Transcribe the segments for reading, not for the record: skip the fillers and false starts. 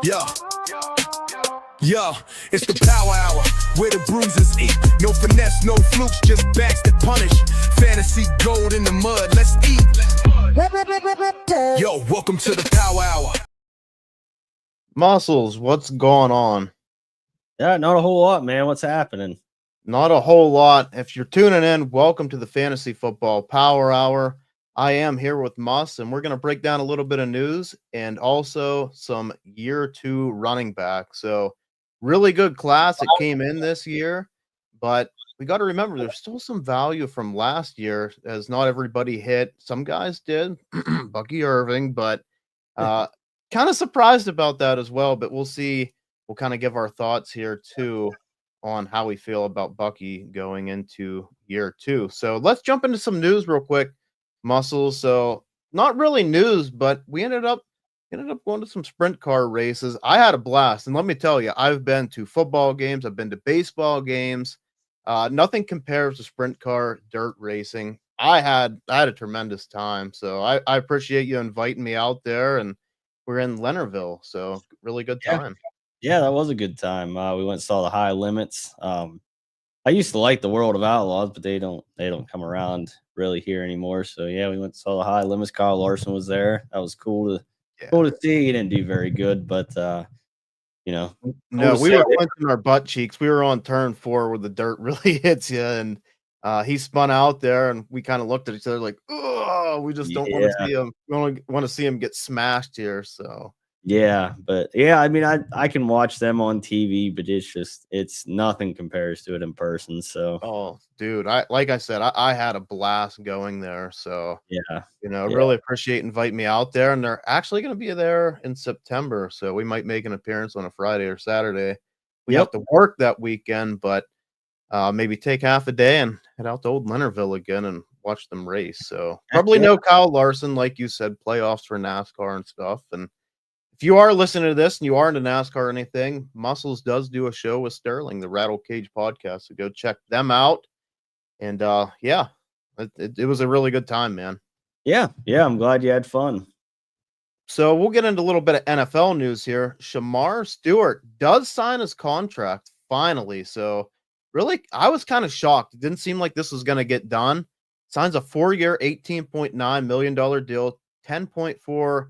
Yo, yo, it's the power hour where the bruisers eat. No finesse, no flukes, just backs that punish. Fantasy gold in the mud, let's eat. Yo, welcome to the power hour. Muscles, what's going on? Yeah, not a whole lot, man. What's happening? Not a whole lot. If you're tuning in, welcome to the Fantasy Football Power Hour. I am here with Mus, and we're going to break down a little bit of news and also some year two running back. So, really good class that came in this year, but we got to remember there's still some value from last year as not everybody hit. Some guys did, Bucky Irving, but kind of surprised about that as well. But we'll see. We'll kind of give our thoughts here too on how we feel about Bucky going into year two. So let's jump into some news real quick, Muscles. So not really news, but we ended up going to some sprint car races. I had a blast, and let me tell you, I've been to football games, I've been to baseball games. Nothing compares to sprint car dirt racing. I had a tremendous time. So I appreciate you inviting me out there, and we're in Leonardville, so really good time. Yeah, that was a good time. We went and saw the High Limits. I used to like the World of Outlaws, but they don't come around really here anymore. So yeah, we went and saw the High Limits. Kyle Larson was there. That was cool to see. He didn't do very good, but no, we were clenching our butt cheeks. We were on turn 4 where the dirt really hits you, and he spun out there, and we kind of looked at each other like, "Oh, we just don't want to see him. We only want to see him get smashed here." So yeah, but yeah, I mean, I can watch them on TV, but it's nothing compares to it in person. So oh, dude, like I said, I had a blast going there. So yeah, really appreciate inviting me out there, and they're actually going to be there in September, so we might make an appearance on a Friday or Saturday. We have to work that weekend, but maybe take half a day and head out to Old Leonardville again and watch them race. So probably know Kyle Larson, like you said, playoffs for NASCAR and stuff. And if you are listening to this and you are into NASCAR or anything, Muscles does do a show with Sterling, the Rattle Cage podcast. So go check them out. And it was a really good time, man. Yeah, I'm glad you had fun. So we'll get into a little bit of NFL news here. Shamar Stewart does sign his contract finally. So really, I was kind of shocked. It didn't seem like this was going to get done. Signs a 4-year, $18.9 million deal, 10.4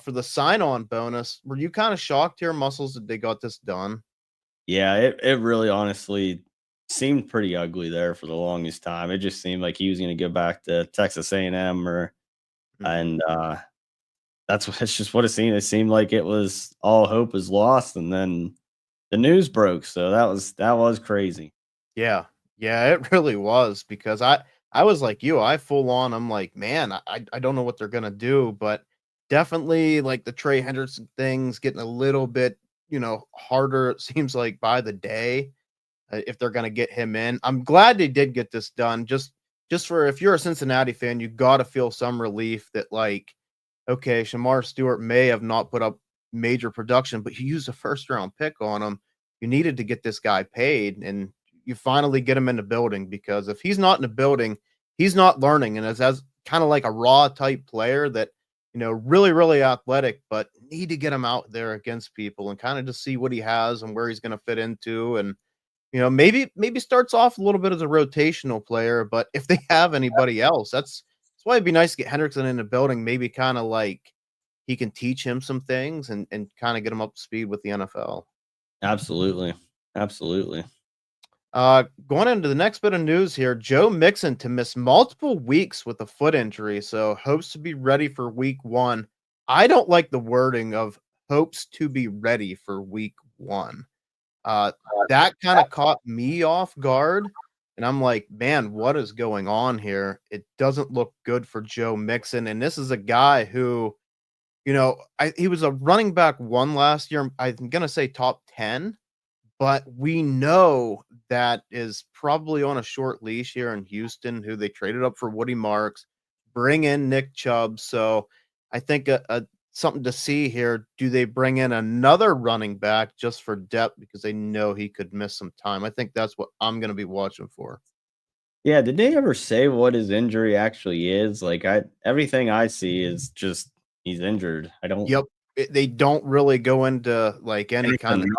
for the sign-on bonus. Were you kind of shocked here, Muscles, that they got this done? Yeah, it really honestly seemed pretty ugly there for the longest time. It just seemed like he was going to go back to Texas A&M and it's just what it seemed. It seemed like it was all hope was lost, and then the news broke. So that was crazy. Yeah, it really was, because I was like you. I'm like, man, I don't know what they're gonna do, but definitely like the Trey Henderson thing's getting a little bit harder. It seems like by the day, if they're gonna get him in. I'm glad they did get this done. Just for, if you're a Cincinnati fan, you got to feel some relief that, like, okay, Shamar Stewart may have not put up major production, but you used a first-round pick on him. You needed to get this guy paid, and you finally get him in the building, because if he's not in the building, he's not learning. And as kind of like a raw type player that, really, really athletic, but need to get him out there against people and kind of just see what he has and where he's going to fit into. And, maybe starts off a little bit as a rotational player, but if they have anybody else, that's why it'd be nice to get Hendrickson in the building. Maybe kind of like he can teach him some things and kind of get him up to speed with the NFL. Absolutely. Going into the next bit of news here, Joe Mixon to miss multiple weeks with a foot injury, so hopes to be ready for week 1. I don't like the wording of hopes to be ready for week 1. That kind of caught me off guard, and I'm like, man, what is going on here? It doesn't look good for Joe Mixon, and this is a guy who, he was a running back 1 last year. I'm gonna say top 10. But we know that is probably on a short leash here in Houston, who they traded up for Woody Marks, bring in Nick Chubb. So I think something to see here. Do they bring in another running back just for depth because they know he could miss some time? I think that's what I'm going to be watching for. Yeah, did they ever say what his injury actually is? Like everything I see is just he's injured. I don't. Yep. they don't really go into like And any it's a kind of depth.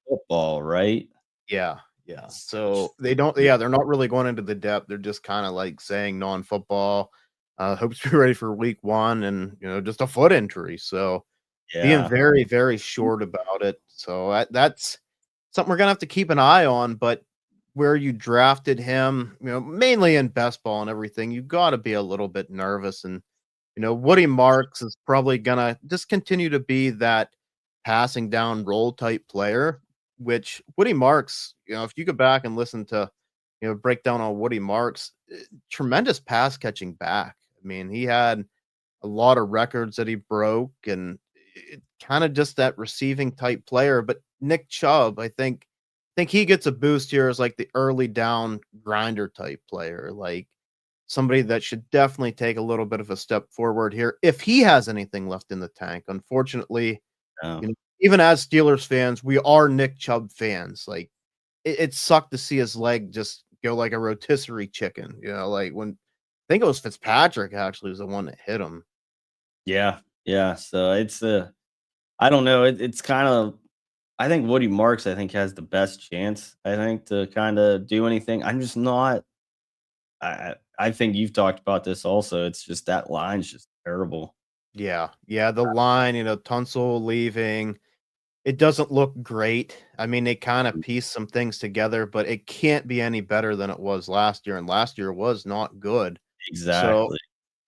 non-football, right? Yeah, yeah. So they don't. Yeah, they're not really going into the depth. They're just kind of like saying non-football. Hopes to be ready for week 1, and just a foot injury. So being Yeah. very, very short about it. So that's something we're gonna have to keep an eye on. But where you drafted him, mainly in best ball and everything, you got to be a little bit nervous. And Woody Marks is probably gonna just continue to be that passing down role type player. Which Woody Marks, if you go back and listen to, breakdown on Woody Marks, tremendous pass catching back. I mean, he had a lot of records that he broke, and kind of just that receiving type player. But Nick Chubb, I think he gets a boost here as like the early down grinder type player, like somebody that should definitely take a little bit of a step forward here if he has anything left in the tank. Unfortunately, Yeah. even as Steelers fans, we are Nick Chubb fans. Like it sucked to see his leg just go like a rotisserie chicken. Like when I think it was Fitzpatrick actually was the one that hit him. Yeah. Yeah. So it's I don't know. It's kind of I think Woody Marks, I think, has the best chance, I think, to kind of do anything. I'm just not I think you've talked about this also. It's just that line's just terrible. Yeah, yeah, the line, Tunsil leaving, it doesn't look great. I mean, they kind of pieced some things together, but it can't be any better than it was last year, and last year was not good. So Exactly.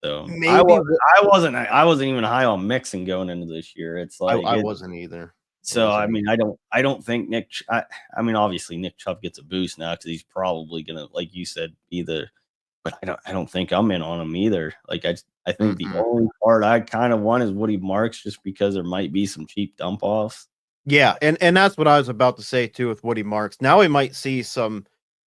So maybe I wasn't even high on Mixon going into this year. It's I, like I it wasn't either. I so I wasn't. mean, I don't think I mean, obviously Nick Chubb gets a boost now because he's probably gonna, like you said, either but I don't think I'm in on him either. Like I think the Mm-mm. only part I kind of want is Woody Marks just because there might be some cheap dump offs. Yeah, and that's what I was about to say too with Woody Marks. Now we might see some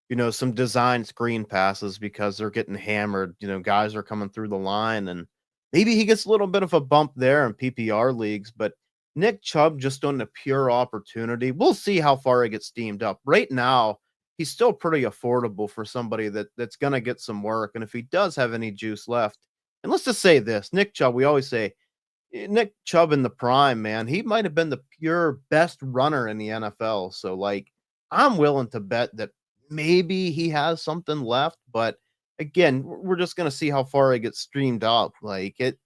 design screen passes because they're getting hammered. Guys are coming through the line, and maybe he gets a little bit of a bump there in PPR leagues. But Nick Chubb just on the pure opportunity. We'll see how far he gets steamed up. Right now, he's still pretty affordable for somebody that's gonna get some work. And if he does have any juice left, and let's just say this, Nick Chubb, we always say Nick Chubb in the prime, man, he might have been the pure best runner in the NFL. So, like, I'm willing to bet that maybe he has something left. But again, we're just gonna see how far it gets streamed up. Like it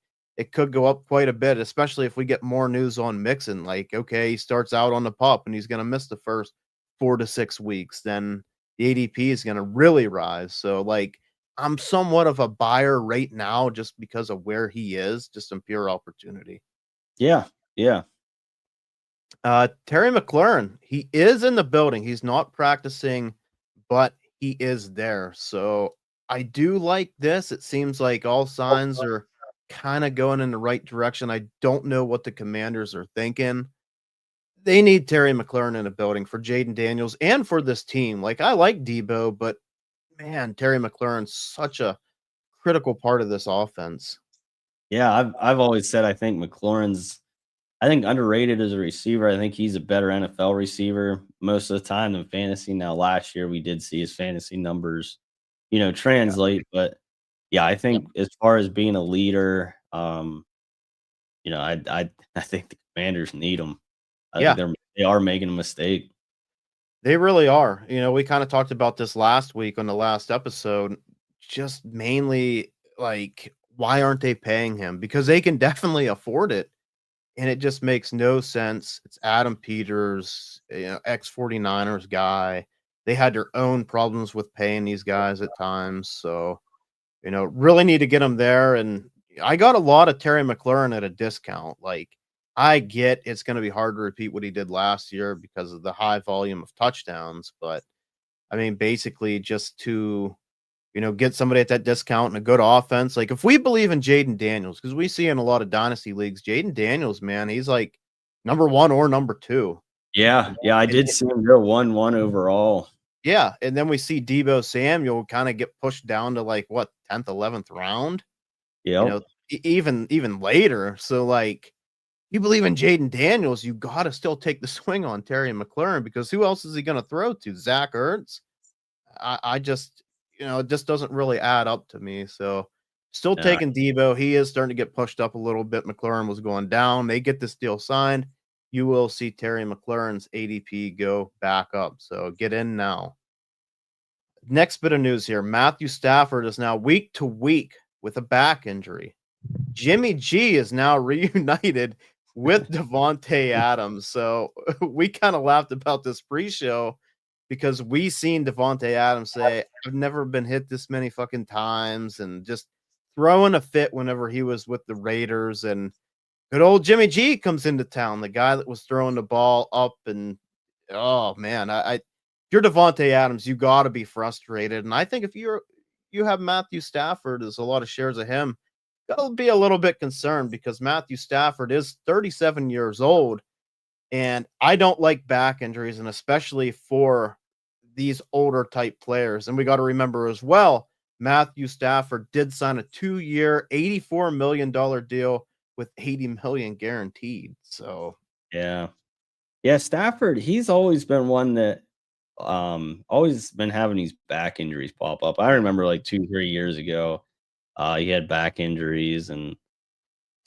could go up quite a bit, especially if we get more news on Mixon. Like, okay, he starts out on the pup and he's gonna miss the first 4 to 6 weeks. Then the ADP is gonna really rise. So, like, I'm somewhat of a buyer right now just because of where he is, just some pure opportunity. Yeah, yeah, Terry McLaurin, he is in the building. He's not practicing, but he is there. So I do like this. It seems like all signs are kind of going in the right direction. I don't know what the Commanders are thinking. They need Terry McLaurin in the building for Jaden Daniels and for this team. Like, I like Debo, but man, Terry McLaurin's such a critical part of this offense. yeah. I've always said I think McLaurin's I think underrated as a receiver. I think he's a better NFL receiver most of the time than fantasy. Now, last year we did see his fantasy numbers, translate, but yeah, I think as far as being a leader, I think the Commanders need him. I think Yeah, they are making a mistake. they really are. We kind of talked about this last week on the last episode. Just mainly like, why aren't they paying him? Because they can definitely afford it. And it just makes no sense. It's Adam Peters, ex 49ers guy. They had their own problems with paying these guys at times. So, really need to get them there. And I got a lot of Terry McLaurin at a discount. Like, I get it's going to be hard to repeat what he did last year because of the high volume of touchdowns. But I mean, basically, just to get somebody at that discount and a good offense. Like, if we believe in Jaden Daniels, because we see in a lot of dynasty leagues, Jaden Daniels, man, he's like number 1 or number 2. Yeah, yeah, I did see him go 1-1 overall. Yeah, and then we see Debo Samuel kind of get pushed down to like what 10th, 11th round. You Yep. know, even later. So like, you believe in Jaden Daniels, you got to still take the swing on Terry McLaurin because who else is he going to throw to? Zach Ertz? I just, it just doesn't really add up to me. So Still Yeah. taking Debo. He is starting to get pushed up a little bit. McLaurin was going down. They get this deal signed. You will see Terry McLaurin's ADP go back up. So get in now. Next bit of news here. Matthew Stafford is now week to week with a back injury. Jimmy G is now reunited with Devontae Adams. So we kind of laughed about this pre-show because we seen Devontae Adams say, I've never been hit this many fucking times, and just throwing a fit whenever he was with the Raiders. And good old Jimmy G comes into town, the guy that was throwing the ball up. And oh man, if you're Devontae Adams, you got to be frustrated. And I think if you have Matthew Stafford, there's a lot of shares of him. Got to be a little bit concerned because Matthew Stafford is 37 years old, and I don't like back injuries, and especially for these older type players. And we got to remember as well, Matthew Stafford did sign a 2-year, $84 million deal with $80 million guaranteed. So Yeah. Yeah, Stafford, he's always been one that always been having these back injuries pop up. I yeah, remember like 2, 3 years ago, he had back injuries, and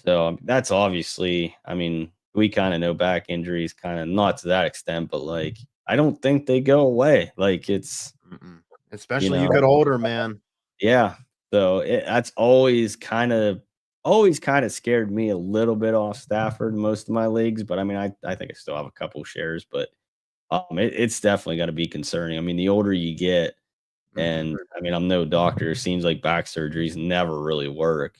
so that's obviously, I mean, we kind of know back injuries, kind of not to that extent, but like I don't think they go away. Like it's, mm-mm. you Especially you know, get older, man. yeah. So that's always kind of scared me a little bit off Stafford in most of my leagues, but I mean, I think I still have a couple shares, but it's definitely got to be concerning. I mean, the older you get, Mm-hmm. and I mean, I'm no doctor. It seems like back surgeries never really work.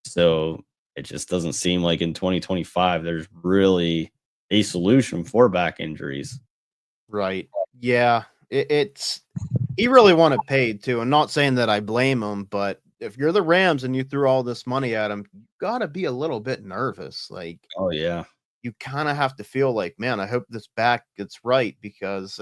So it just doesn't seem like in 2025 there's really a solution for back injuries. Right. Yeah. It's he really wanted paid too. And not saying that I blame him, but if you're the Rams and you threw all this money at him, you gotta be a little bit nervous. Like Oh yeah. you kind of have to feel like, man, I hope this back gets right because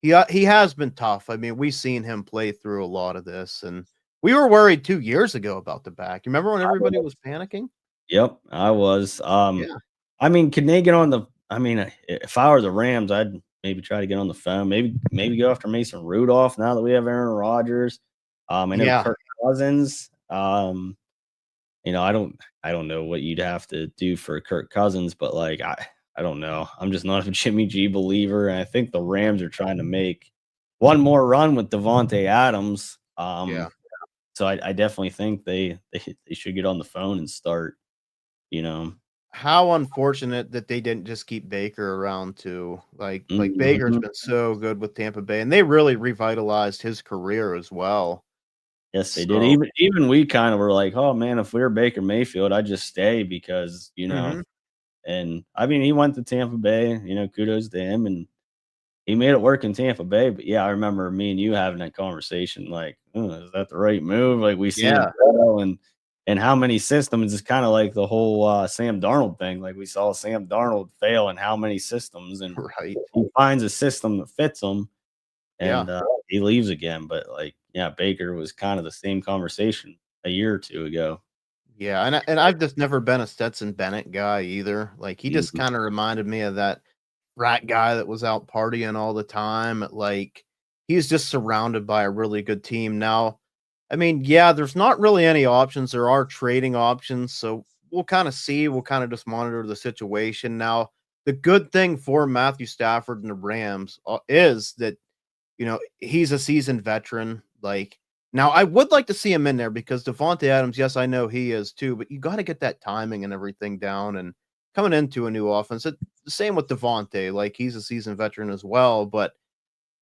he has been tough. I mean, we've seen him play through a lot of this, and we were worried 2 years ago about the back. You remember when everybody was panicking? Yep, I was. Yeah. I mean, can they get on the? I mean, if I were the Rams, I'd maybe try to get on the phone. Maybe go after Mason Rudolph now that we have Aaron Rodgers. I know Yeah. Kirk Cousins. I don't know what you'd have to do for Kirk Cousins, but like I don't know. I'm just not a Jimmy G believer, and I think the Rams are trying to make one more run with Devontae Adams. Yeah. So I definitely think they should get on the phone and start. You know. How unfortunate that they didn't just keep Baker around too. Like Baker's Mhm. been so good with Tampa Bay, and they really revitalized his career as well. Yes, they did. So, Even we kind of were like, "Oh man, if we were Baker Mayfield, I'd just stay because, you know." mhm, And I mean, he went to Tampa Bay, kudos to him, and he made it work in Tampa Bay. But yeah, I remember me and you having that conversation like, "Is that the right move?" Like we seen him yeah, fail, and how many systems is kind of like the whole Sam Darnold thing. Like we saw Sam Darnold fail in how many systems, and right, he finds a system that fits him, yeah, and he leaves again. But like, yeah, Baker was kind of the same conversation a year or two ago. yeah. And I've just never been a Stetson Bennett guy either. Like he just Mhm. kind of reminded me of that frat guy that was out partying all the time. Like he's just surrounded by a really good team now. I mean, yeah, there's not really any options. There are trading options, so we'll kind of see. We'll kind of just monitor the situation. Now, the good thing for Matthew Stafford and the Rams is that he's a seasoned veteran. Like now, I would like to see him in there because Devontae Adams, yes, I know he is too, but you got to get that timing and everything down. And coming into a new offense, the same with Devontae. Like he's a seasoned veteran as well, but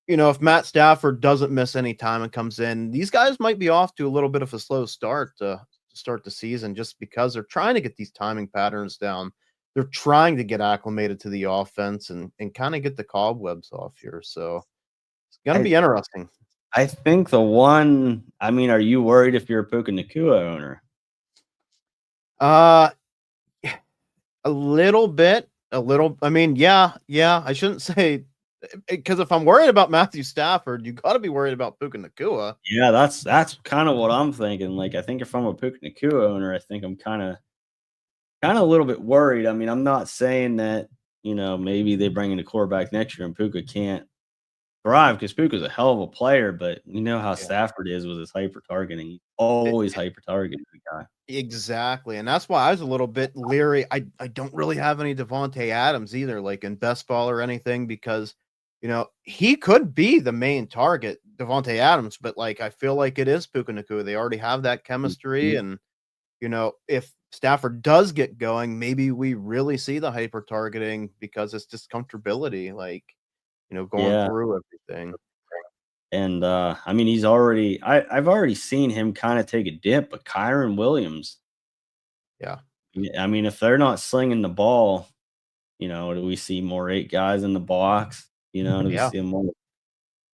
if Matt Stafford doesn't miss any time and comes in, these guys might be off to a little bit of a slow start to start the season just because they're trying to get these timing patterns down. They're trying to get acclimated to the offense and kind of get the cobwebs off here. So it's gonna I be interesting. I think the one. I mean, are you worried if you're a Puka Nakua owner? Uh a little bit, a little. I mean, yeah, yeah. I shouldn't say because if I'm worried about Matthew Stafford, you got to be worried about Puka Nakua. Yeah, that's kind of what I'm thinking. Like, I think if I'm a Puka Nakua owner, I think I'm kind of a little bit worried. I mean, I'm not saying that maybe they bring in a quarterback next year and Puka can't thrive because Puka's a hell of a player, but you know how Yeah. Stafford is with his hyper targeting. He's always hyper targeting the guy. Exactly, and that's why I was a little bit leery. I don't really have any Devontae Adams either, like in best ball or anything, because he could be the main target, Devontae Adams, but like I feel like it is Puka Nacua. They already have that chemistry, Mhm. and if Stafford does get going, maybe we really see the hyper targeting because it's just comfortability, like going Yeah. through everything. And I mean, I've already seen him kind of take a dip, but Kyron Williams, Yeah, I mean, if they're not slinging the ball, do we see more 8 guys in the box? Do we yeah. see more,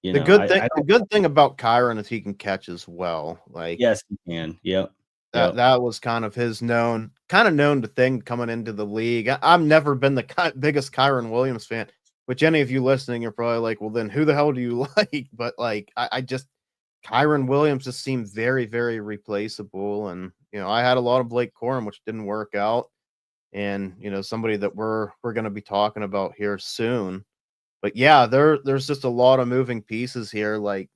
The good thing, I the don't. good thing about Kyron is he can catch as well. Like Yes, he can. Yep. Yep. that was kind of his known to thing coming into the league. I've never been the biggest Kyron Williams fan, which any of you listening are probably like, well, then who the hell do you like? But like, I just Kyron Williams just seemed very, very replaceable. And I had a lot of Blake Corum, which didn't work out. And somebody that we're going to be talking about here soon. But yeah, there's just a lot of moving pieces here. Like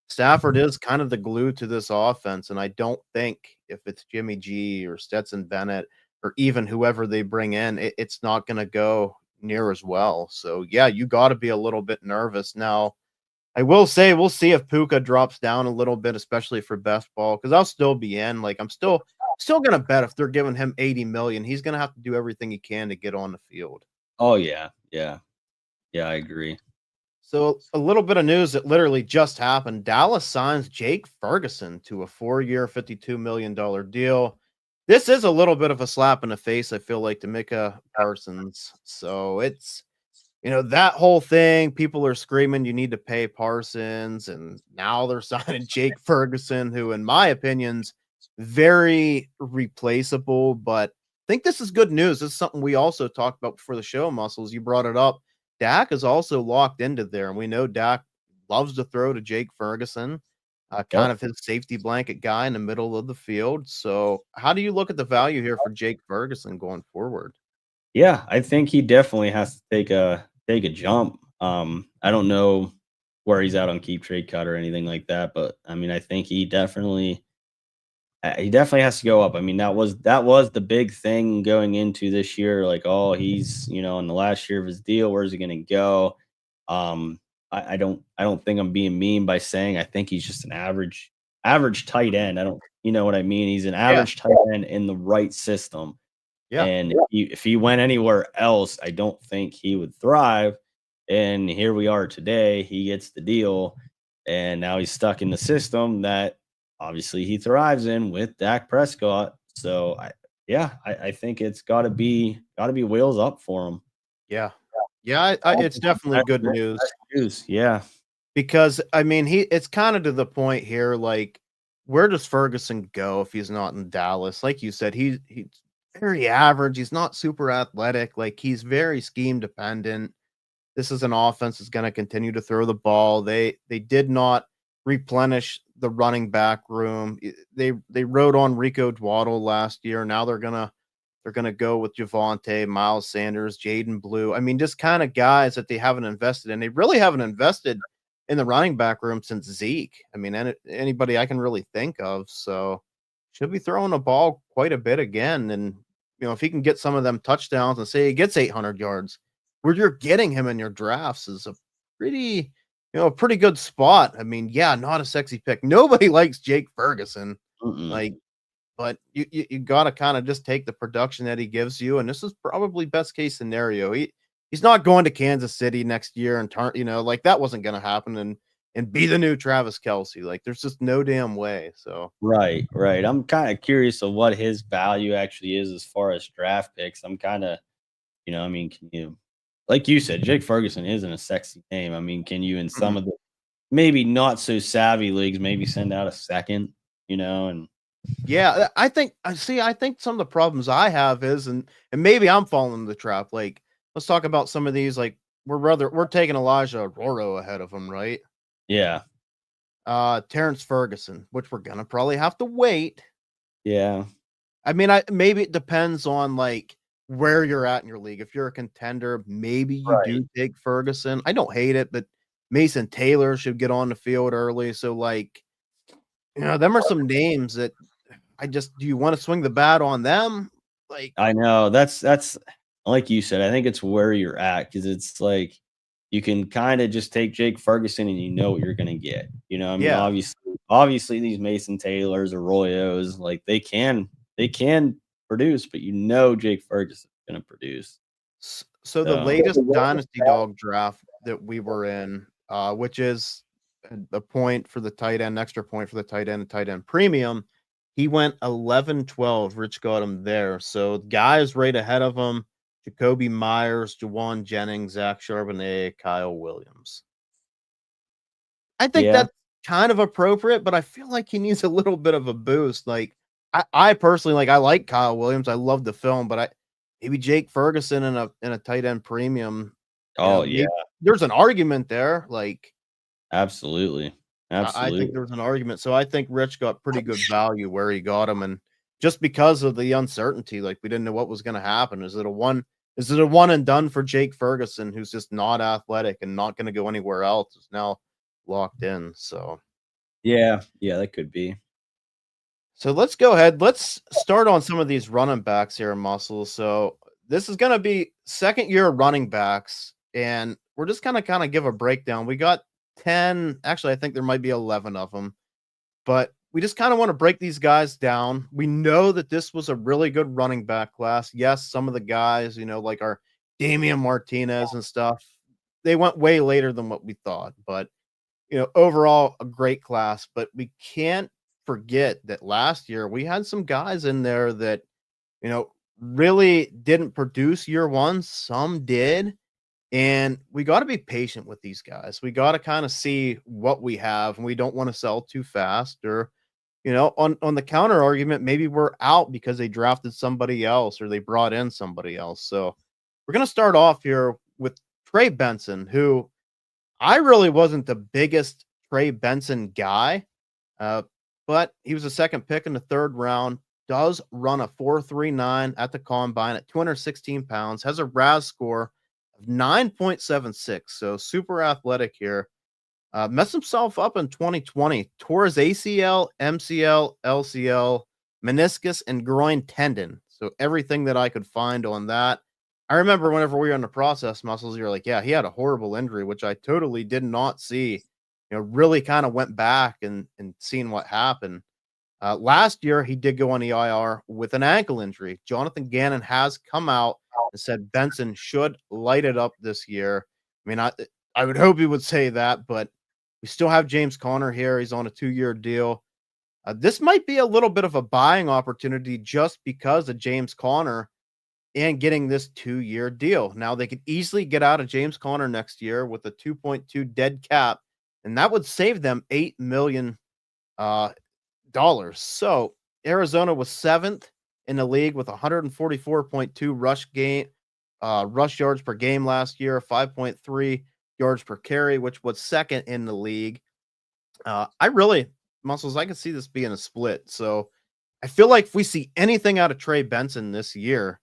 Stafford is kind of the glue to this offense, and I don't think if it's Jimmy G or Stetson Bennett or even whoever they bring in, it's not going to go near as well. So yeah, you got to be a little bit nervous now. I will say we'll see if Puka drops down a little bit, especially for best ball, because I'll still be in. Like I'm still gonna bet if they're giving him 80 million, he's gonna have to do everything he can to get on the field. Oh yeah. Yeah. Yeah. I agree. So a little bit of news that literally just happened. Dallas signs Jake Ferguson to a 4-year, $52 million deal. This is a little bit of a slap in the face, I feel like, to Micah Parsons. So it's that whole thing. People are screaming you need to pay Parsons, and now they're signing Jake Ferguson, who, in my opinion's very replaceable. But I think this is good news. This is something we also talked about before the show, Muscles. You brought it up. Dak is also locked into there, and we know Dak loves to throw to Jake Ferguson, kind Yep. of his safety blanket guy in the middle of the field. So, how do you look at the value here for Jake Ferguson going forward? Yeah, I think he definitely has to take a jump. I don't know where he's at on keep trade cut or anything like that, but I mean, I think he definitely has to go up. I mean, that was the big thing going into this year. Like, oh, he's in the last year of his deal. Where's he going to go? I don't think I'm being mean by saying I think he's just an average tight end. I don't, you know what I mean? He's an Yeah, average tight end in the right system. yeah. And if he went anywhere else, I don't think he would thrive. And here we are today. He gets the deal, and now he's stuck in the system that obviously he thrives in with Dak Prescott. So I think it's gotta be wheels up for him. Yeah. Yeah, it's definitely That's good that's news news. Yeah. because I mean, it's kind of to the point here. Like, where does Ferguson go if he's not in Dallas? Like you said, he's very average. He's not super athletic. Like, he's very scheme dependent. This is an offense that's going to continue to throw the ball. They did not replenish the running back room. They rode on Rico Dwaddle last year. Now they're gonna go with Javonte, Miles Sanders, Jaden Blue. I mean, just kind of guys that they haven't invested in. They really haven't invested in the running back room since Zeke. I mean, anybody I can really think of. So should be throwing the ball quite a bit again. And if he can get some of them touchdowns and say he gets 800 yards, where you're getting him in your drafts is a pretty, a pretty good spot. I mean, yeah, not a sexy pick. Nobody likes Jake Ferguson. Mm-mm. Like, but you got to kind of just take the production that he gives you, and this is probably best case scenario. He's not going to Kansas City next year and turn, like that wasn't going to happen, and be the new Travis Kelsey. Like, there's just no damn way. So Right, right. I'm kind of curious of what his value actually is as far as draft picks. I'm kind of, I mean, can you, like you said, Jake Ferguson isn't a sexy name. I mean, can you in some mm-mm. of the maybe not so savvy leagues maybe send out a second, and Yeah, I think some of the problems I have is, and maybe I'm falling in the trap. Like, let's talk about some of these. Like, we're taking Elijah Roro ahead of him, right? yeah, Terrence Ferguson, which we're gonna probably have to wait. yeah, I mean, I maybe it depends on like where you're at in your league. If you're a contender, maybe you right, do take Ferguson. I don't hate it, but Mason Taylor should get on the field early. So, like, them are some names that do you want to swing the bat on them? Like, I know that's like you said, I think it's where you're at because it's like you can kind of just take Jake Ferguson and you know what you're gonna get. I mean, yeah. obviously these Mason Taylors, Arroyos, like they can produce, but Jake Ferguson's gonna produce. So the So latest Dynasty Dog draft that we were in, which is a point for the tight end, extra point for the tight end, and tight end premium, he went 11-12. Rich got him there. So guys right ahead of him: Jacoby Myers, Jawan Jennings, Zach Charbonnet, Kyle Williams. I think yeah, that's kind of appropriate, but I feel like he needs a little bit of a boost. Like, I personally, like, I like Kyle Williams. I love the film, but maybe Jake Ferguson in a tight end premium. oh yeah, There's an argument there. Like, absolutely, I think absolutely. there's an argument. So I think Rich got pretty good value where he got him, and just because of the uncertainty, like we didn't know what was going to happen. Is it a one? Is it a one and done for Jake Ferguson, who's just not athletic and not going to go anywhere else? Is now locked in. Yeah, that could be. So let's go ahead. Let's start on some of these running backs here, Muscle. So this is going to be second year running backs, and we're just going to kind of give a breakdown. We got 10, actually, I think there might be 11 of them, but we just kind of want to break these guys down. We know that this was a really good running back class. Yes, some of the guys, like our Damian Martinez and stuff, they went way later than what we thought, but overall a great class. But we can't forget that last year we had some guys in there that, really didn't produce year one. Some did. And we got to be patient with these guys. We got to kind of see what we have, and we don't want to sell too fast. Or, on the counter argument, maybe we're out because they drafted somebody else or they brought in somebody else. So we're going to start off here with Trey Benson, who I really wasn't the biggest Trey Benson guy, but he was a second pick in the third round. Does run a 4.39 at the combine at 216 pounds, has a RAS score of 9.76, so super athletic here. Messed himself up in 2020, tore his ACL, MCL, LCL, meniscus, and groin tendon. So everything that I could find on that. I remember whenever we were in the process muscles, you're like, yeah, he had a horrible injury, which I totally did not see. Really kind of went back and seen what happened. Last year, he did go on the IR with an ankle injury. Jonathan Gannon has come out and said Benson should light it up this year. I mean, I would hope he would say that, but we still have James Conner here. He's on a 2-year deal. This might be a little bit of a buying opportunity just because of James Conner and getting this 2-year deal. Now, they could easily get out of James Conner next year with a 2.2 dead cap, and that would save them $8 million. So Arizona was 7th in the league with 144.2 rush yards per game last year, 5.3 yards per carry, which was second in the league. I can see this being a split. So I feel like if we see anything out of Trey Benson this year,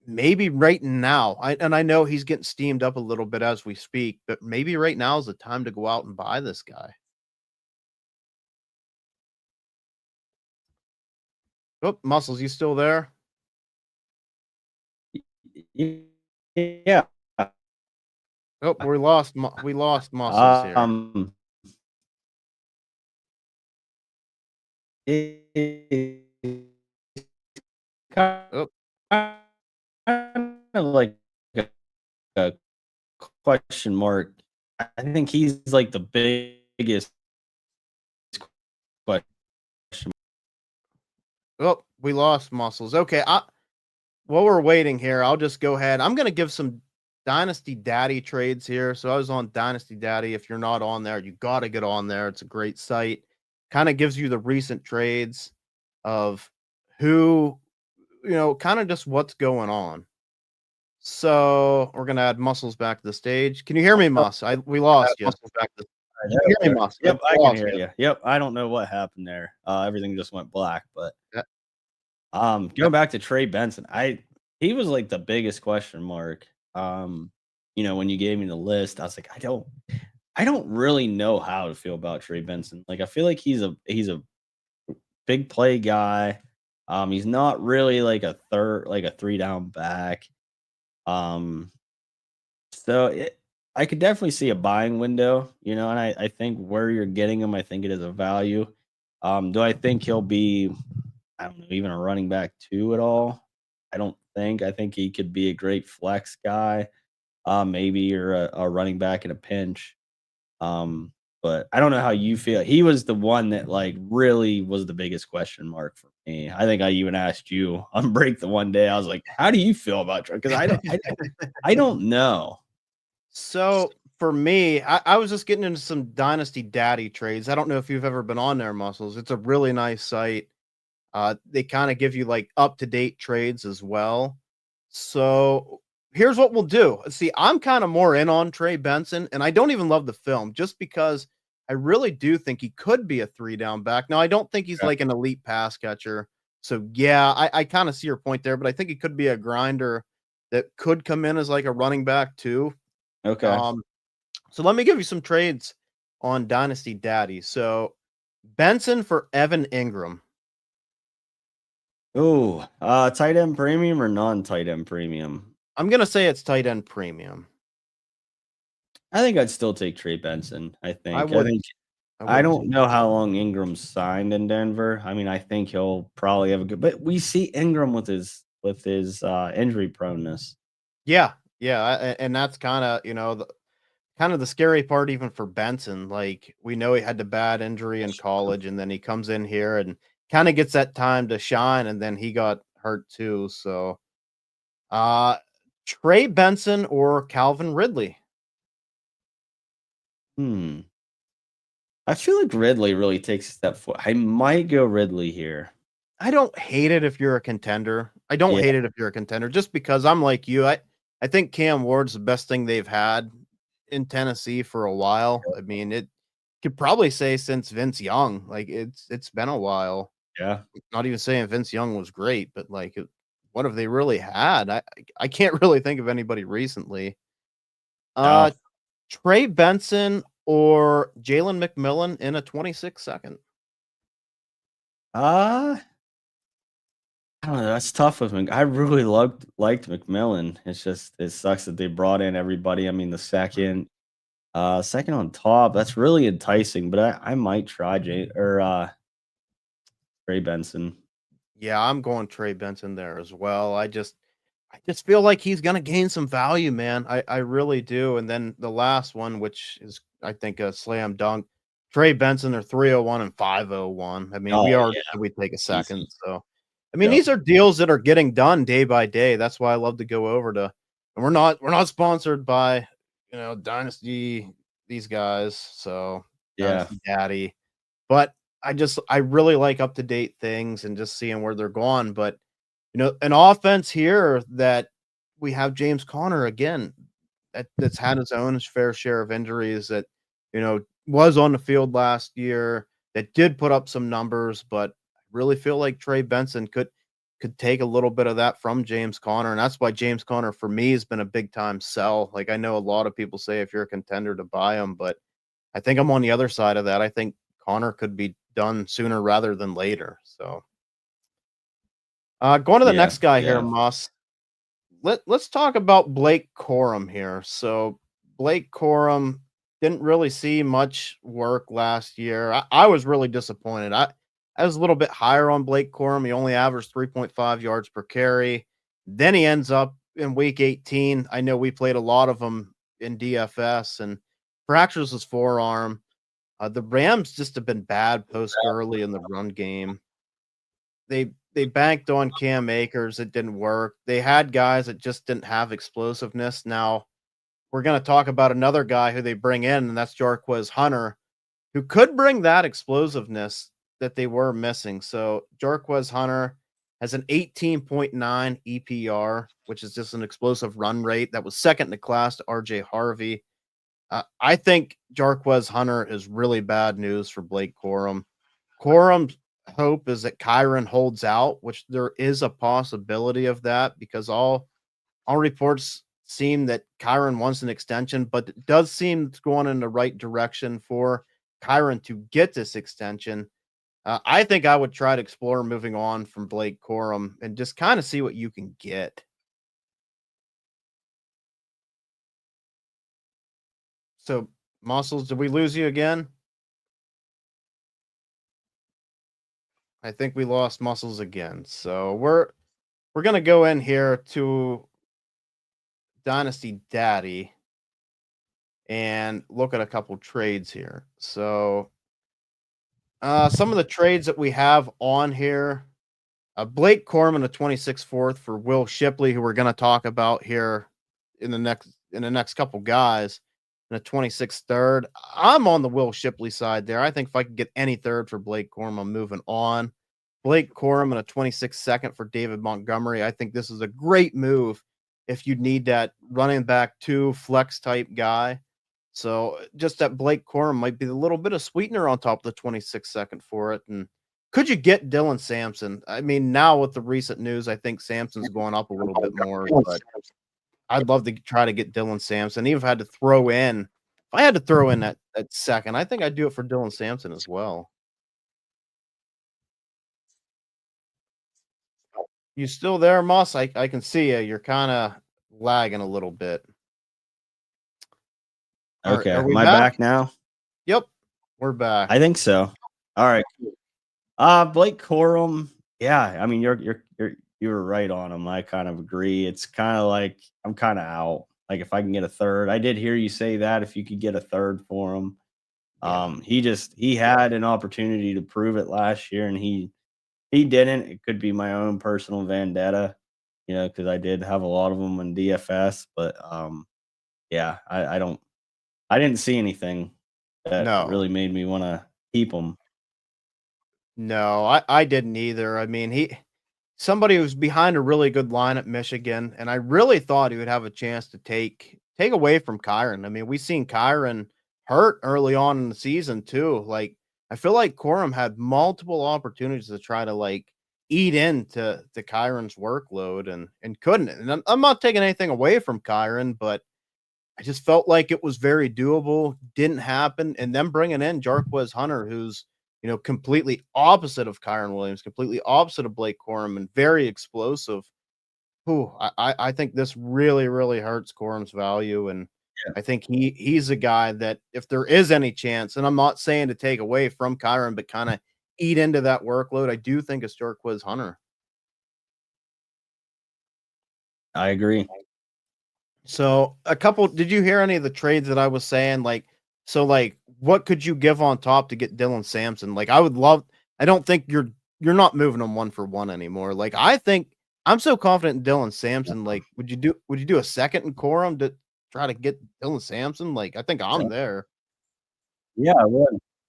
maybe right now, I know he's getting steamed up a little bit as we speak, but maybe right now is the time to go out and buy this guy. Oh, Muscles, you still there? Yeah. Oh, we lost Muscles here. Kind of like a question mark. I think he's like the biggest question. Oh, we lost Muscles. Okay, while we're waiting here, I'll just go ahead. I'm going to give some Dynasty Daddy trades here. So I was on Dynasty Daddy. If you're not on there, you got to get on there. It's a great site. Kind of gives you the recent trades of who, kind of just what's going on. So we're going to add Muscles back to the stage. Can you hear me, Mus? We lost you. Back to Can you hear me, Mus? Yep, I can hear you. Yep, I don't know what happened there. Everything just went black, but going back to Trey Benson, he was like the biggest question mark. When you gave me the list, I was like, I I don't really know how to feel about Trey Benson. Like I feel like he's a big play guy. He's not really like a 3 down back. Um, so I could definitely see a buying window, and I think where you're getting him, I think it is a value. Do I think he'll be, I don't know, even a running back two at all? I don't think. I think he could be a great flex guy, maybe or a running back in a pinch. Um, but I don't know how you feel. He was the one that like really was the biggest question mark for me. I think I even asked you on break the one day. I was like, "How do you feel about Trey?" Because I don't know. So for me, I was just getting into some Dynasty Daddy trades. I don't know if you've ever been on there, Muscles. It's a really nice site. They kind of give you like up to date trades as well. So here's what we'll do. See, I'm kind of more in on Trey Benson, and I don't even love the film just because I really do think he could be a 3 down back. Now, I don't think he's Okay. like an elite pass catcher. So yeah, I kind of see your point there, but I think he could be a grinder that could come in as like a running back too. Okay. Um, so let me give you some trades on Dynasty Daddy. So Benson for Evan Ingram. Ooh, tight end premium or non-tight end premium? I'm gonna say it's tight end premium. I think I'd still take Trey Benson. I I think. I would think I I would too. don't know how long Ingram's signed in Denver. I mean, I think he'll probably have a good. But we see Ingram with his injury proneness. Yeah, yeah, and that's kinda, the scary part even for Benson. Like, we know he had the bad injury in college, and then he comes in here and kinda gets that time to shine, and then he got hurt too. So, uh, Trey Benson or Calvin Ridley? Hmm. I feel like Ridley really takes a step forward. I might go Ridley here. I don't hate it if you're a contender. I don't Yeah. hate it if you're a contender just because I'm like you. I think Cam Ward's the best thing they've had in Tennessee for a while. I mean, it could probably say since Vince Young. Like it's been a while. Yeah. Not even saying Vince Young was great, but like what have they really had? I can't really think of anybody recently. No. Uh Trey Benson or Jalen McMillan in a 26 second. Uh I don't know. That's tough with Mc I really liked McMillan. It's just it sucks that they brought in everybody. I mean, the second on top, that's really enticing, but I might try Trey Benson. Yeah, I'm going Trey Benson there as well. I just feel like he's gonna gain some value, man. I really do. And then the last one, which is I think a slam dunk, Trey Benson are 301 and 501. I mean, we Oh, already yeah, said we take a easy. second. So I mean, Yep. these are deals that are getting done day by day. That's why I love to go over to and we're not sponsored by Dynasty, these guys. So Yeah. Dynasty Daddy. But I really like up to date things and just seeing where they're going. But an offense here that we have James Conner again that's had his own fair share of injuries that was on the field last year that did put up some numbers, but I really feel like Trey Benson could take a little bit of that from James Conner, and that's why James Conner for me has been a big time sell. Like I know a lot of people say if you're a contender to buy him, but I think I'm on the other side of that. I think Connor could be done sooner rather than later. So, going to the Yeah. next guy here, Yeah. Moss. Let's talk about Blake Corum here. So, Blake Corum didn't really see much work last year. I was really disappointed. I was a little bit higher on Blake Corum. He only averaged 3.5 yards per carry. Then he ends up in week 18. I know we played a lot of them in DFS and fractures his forearm. The Rams just have been bad post Gurley in the run game. They banked on Cam Akers, it didn't work. They had guys that just didn't have explosiveness. Now, we're gonna talk about another guy who they bring in, and that's Jarquez Hunter, who could bring that explosiveness that they were missing. So, Jarquez Hunter has an 18.9 EPR, which is just an explosive run rate that was second in the class to RJ Harvey. I think Jarquez Hunter is really bad news for Blake Corum. Corum's hope is that Kyron holds out, which there is a possibility of that because all reports seem that Kyron wants an extension, but it does seem it's going in the right direction for Kyron to get this extension. I think I would try to explore moving on from Blake Corum and just kind of see what you can get. So, Muscles, did we lose you again? I think we lost Muscles again. So we're gonna go in here to Dynasty Daddy and look at a couple trades here. So some of the trades that we have on here, Blake Corman, a 26 fourth for Will Shipley, who we're going to talk about here in the next couple guys, and a 26 third. I'm on the Will Shipley side there. I think if I could get any third for Blake Corum, I'm moving on. Blake Corum and a 26 second for David Montgomery. I think this is a great move if you need that running back 2 flex type guy. So just that Blake Corum might be a little bit of sweetener on top of the 26 second for it. And could you get Dylan Sampson? I mean, now with the recent news, I think Sampson's going up a little bit more, but I'd love to try to get Dylan Sampson. Even if I had to throw in, if I had to throw in that second, I think I'd do it for Dylan Sampson as well. You still there, Moss? I can see you. You're kind of lagging a little bit. Okay. Are we Am I back now? Yep. We're back. I think so. All right. Cool. Blake Corum. Yeah. I mean, you were right on him. I kind of agree. It's kind of like I'm kind of out. Like if I can get a third, I did hear you say that if you could get a third for him. He had an opportunity to prove it last year and he didn't. It could be my own personal vendetta, because I did have a lot of them in DFS, but yeah, I didn't see anything that really made me want to keep him. No, I didn't either. I mean, somebody who's behind a really good line at Michigan, and I really thought he would have a chance to take away from Kyron. I mean, we've seen Kyron hurt early on in the season too. Like I feel like Corum had multiple opportunities to try to eat into Kyron's workload and couldn't. And I'm not taking anything away from Kyron, but I just felt like it was very doable. Didn't happen. And then bringing in Jarquez Hunter, who's completely opposite of Kyron Williams, completely opposite of Blake Corum, and very explosive. I think this really, really hurts Corum's value. And I think he's a guy that if there is any chance, and I'm not saying to take away from Kyron, but kind of eat into that workload, I do think it's Jarquez Hunter. I agree. So did you hear any of the trades that I was saying? What could you give on top to get Dylan Sampson? I don't think you're not moving them 1 for 1 anymore. I think I'm so confident in Dylan Sampson. Would you do a second in Corum to try to get Dylan Sampson? I think I'm there. Yeah,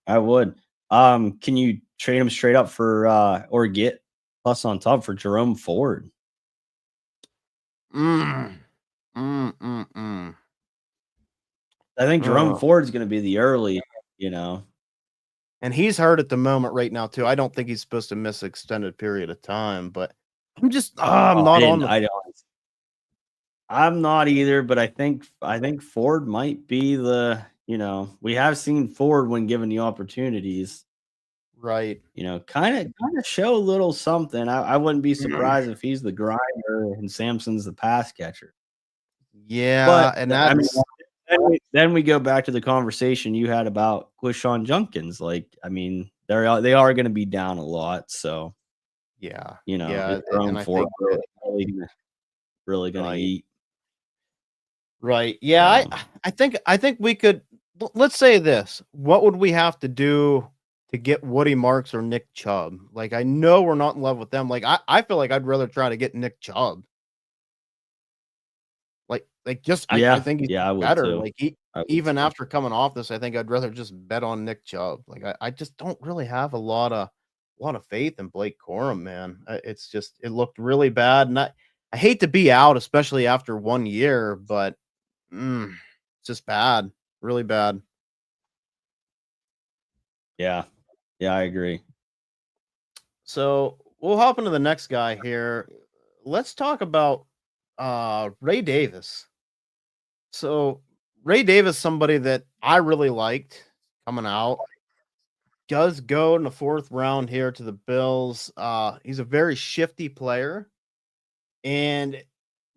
I would. Can you trade him straight up for or get plus on top for Jerome Ford? I think Jerome Ford's going to be the early, and he's hurt at the moment right now too. I don't think he's supposed to miss an extended period of time, but I'm not either, but I think Ford might be we have seen Ford when given the opportunities. Right. Kind of show a little something. I wouldn't be surprised if he's the grinder and Sampson's the pass catcher. Yeah, but and that's then we go back to the conversation you had about Quishon Junkins. They are going to be down a lot, so yeah, and Ford really going to eat. Right. Yeah, I think we could. Let's say this. What would we have to do to get Woody Marks or Nick Chubb? I know we're not in love with them. I feel like I'd rather try to get Nick Chubb. I think he's better. Too. Even after coming off this, I think I'd rather just bet on Nick Chubb. I just don't really have a lot of faith in Blake Corum, man. It looked really bad, and I hate to be out, especially after 1 year, but it's just bad, really bad. Yeah, I agree. So we'll hop into the next guy here. Let's talk about Ray Davis. So Ray Davis, somebody that I really liked coming out, does go in the 4th round here to the Bills. He's a very shifty player, and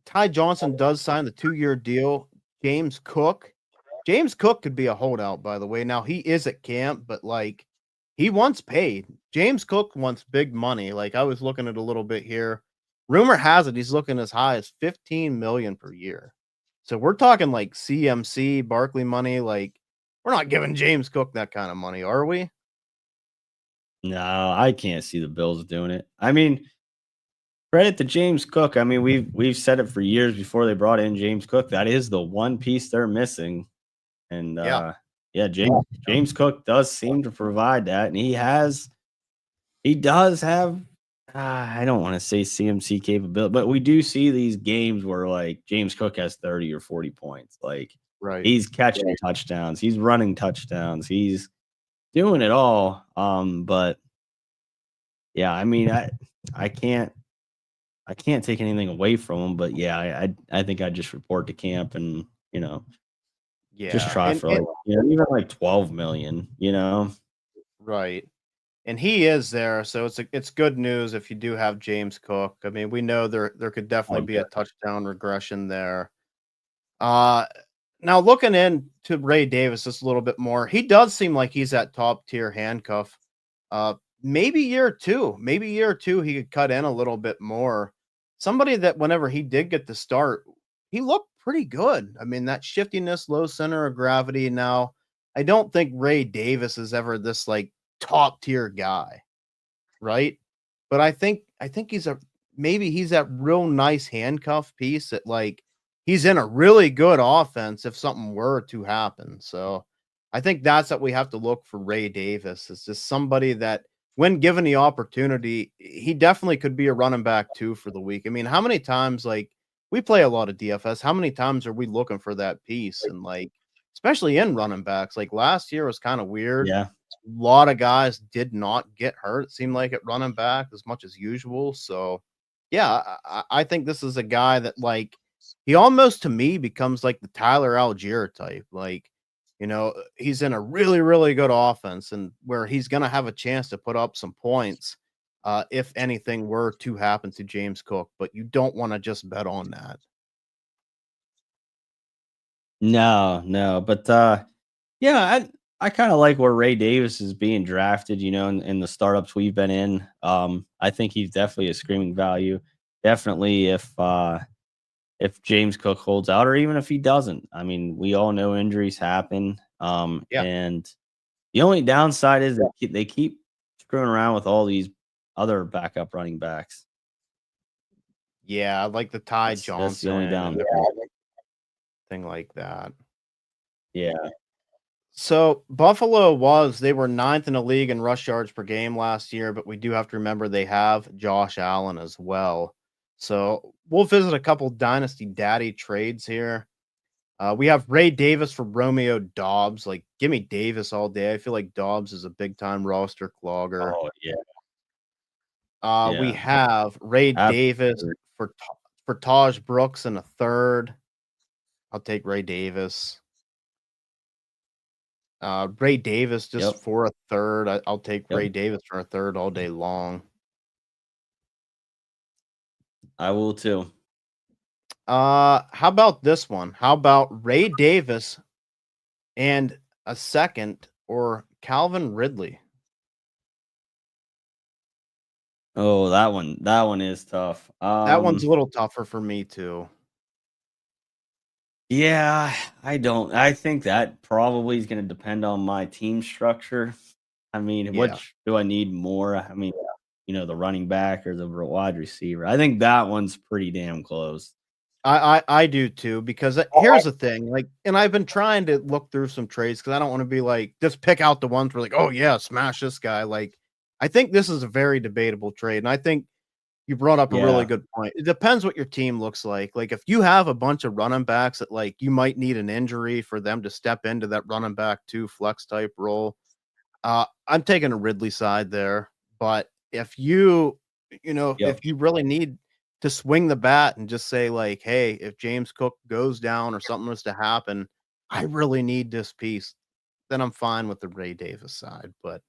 Ty Johnson does sign the 2-year deal. James Cook. James Cook could be a holdout, by the way. Now he is at camp, but like he wants paid. James Cook wants big money. Like I was looking at a little bit here. Rumor has it he's looking as high as 15 million per year. So we're talking like CMC, Barkley money. Like we're not giving James Cook that kind of money, are we? No, I can't see the Bills doing it. I mean, credit to James Cook. I mean, we've said it for years before they brought in James Cook. That is the one piece they're missing. And Yeah. yeah, James Cook does seem to provide that, and he does have I don't want to say CMC capability, but we do see these games where like James Cook has 30 or 40 points. Like Right. he's catching touchdowns, he's running touchdowns, he's doing it all. But yeah, I mean, I can't take anything away from him, but yeah, I think I'd just report to camp and just Yeah. try for like even like 12 million, Right. And he is there, so it's good news if you do have James Cook. I mean, we know there could definitely be a touchdown regression there. Uh Now looking into Ray Davis just a little bit more, he does seem like he's that top tier handcuff. Uh Maybe year two, he could cut in a little bit more. Somebody that whenever he did get the start, he looked pretty good. I mean, that shiftiness, low center of gravity. Now, I don't think Ray Davis is ever this like top tier guy, right? But I think he's that real nice handcuff piece that like he's in a really good offense if something were to happen. So I think that's what we have to look for Ray Davis. Is just somebody that when given the opportunity, he definitely could be a running back too for the week. I mean, how many times like we play a lot of DFS, how many times are we looking for that piece? And like especially in running backs, like last year was kind of weird. Yeah. A lot of guys did not get hurt, it seemed like, at running back as much as usual. So, yeah, I think this is a guy that, like, he almost to me becomes like the Tyler Algier type. Like, he's in a really, really good offense and where he's going to have a chance to put up some points if anything were to happen to James Cook. But you don't want to just bet on that. No, but yeah, I kind of like where Ray Davis is being drafted, in the startups we've been in. I think he's definitely a screaming value. Definitely if James Cook holds out or even if he doesn't. I mean, we all know injuries happen. Yeah. And the only downside is they keep screwing around with all these other backup running backs. Yeah, like the Ty That's the only Johnson down. thing like that. Yeah. So Buffalo they were 9th in the league in rush yards per game last year, but we do have to remember they have Josh Allen as well. So we'll visit a couple dynasty daddy trades here. We have Ray Davis for Romeo Dobbs. Like, give me Davis all day. I feel like Dobbs is a big time roster clogger. Oh yeah. We Yeah. have Ray Davis Absolutely. for Taj Brooks in a third. I'll take Ray Davis. Ray Davis just Yep. for a third. I'll take Yep. Ray Davis for a third all day long. I will too. How about this one? How about Ray Davis and a second or Calvin Ridley? Oh, that one is tough. That one's a little tougher for me too. Yeah, I think that probably is going to depend on my team structure. I mean, Yeah. which do I need more? I mean, the running back or the wide receiver. I think that one's pretty damn close. I do too, because here's the thing, like, and I've been trying to look through some trades because I don't want to be like, just pick out the ones where like, oh yeah, smash this guy. Like, I think this is a very debatable trade, and I think you brought up a really Yeah. good point. It depends what your team looks like. Like, if you have a bunch of running backs that like you might need an injury for them to step into that running back 2 flex type role, I'm taking a Ridley side there. But if Yep. if you really need to swing the bat and just say like, hey, if James Cook goes down or something was to happen, I really need this piece. Then I'm fine with the Ray Davis side. But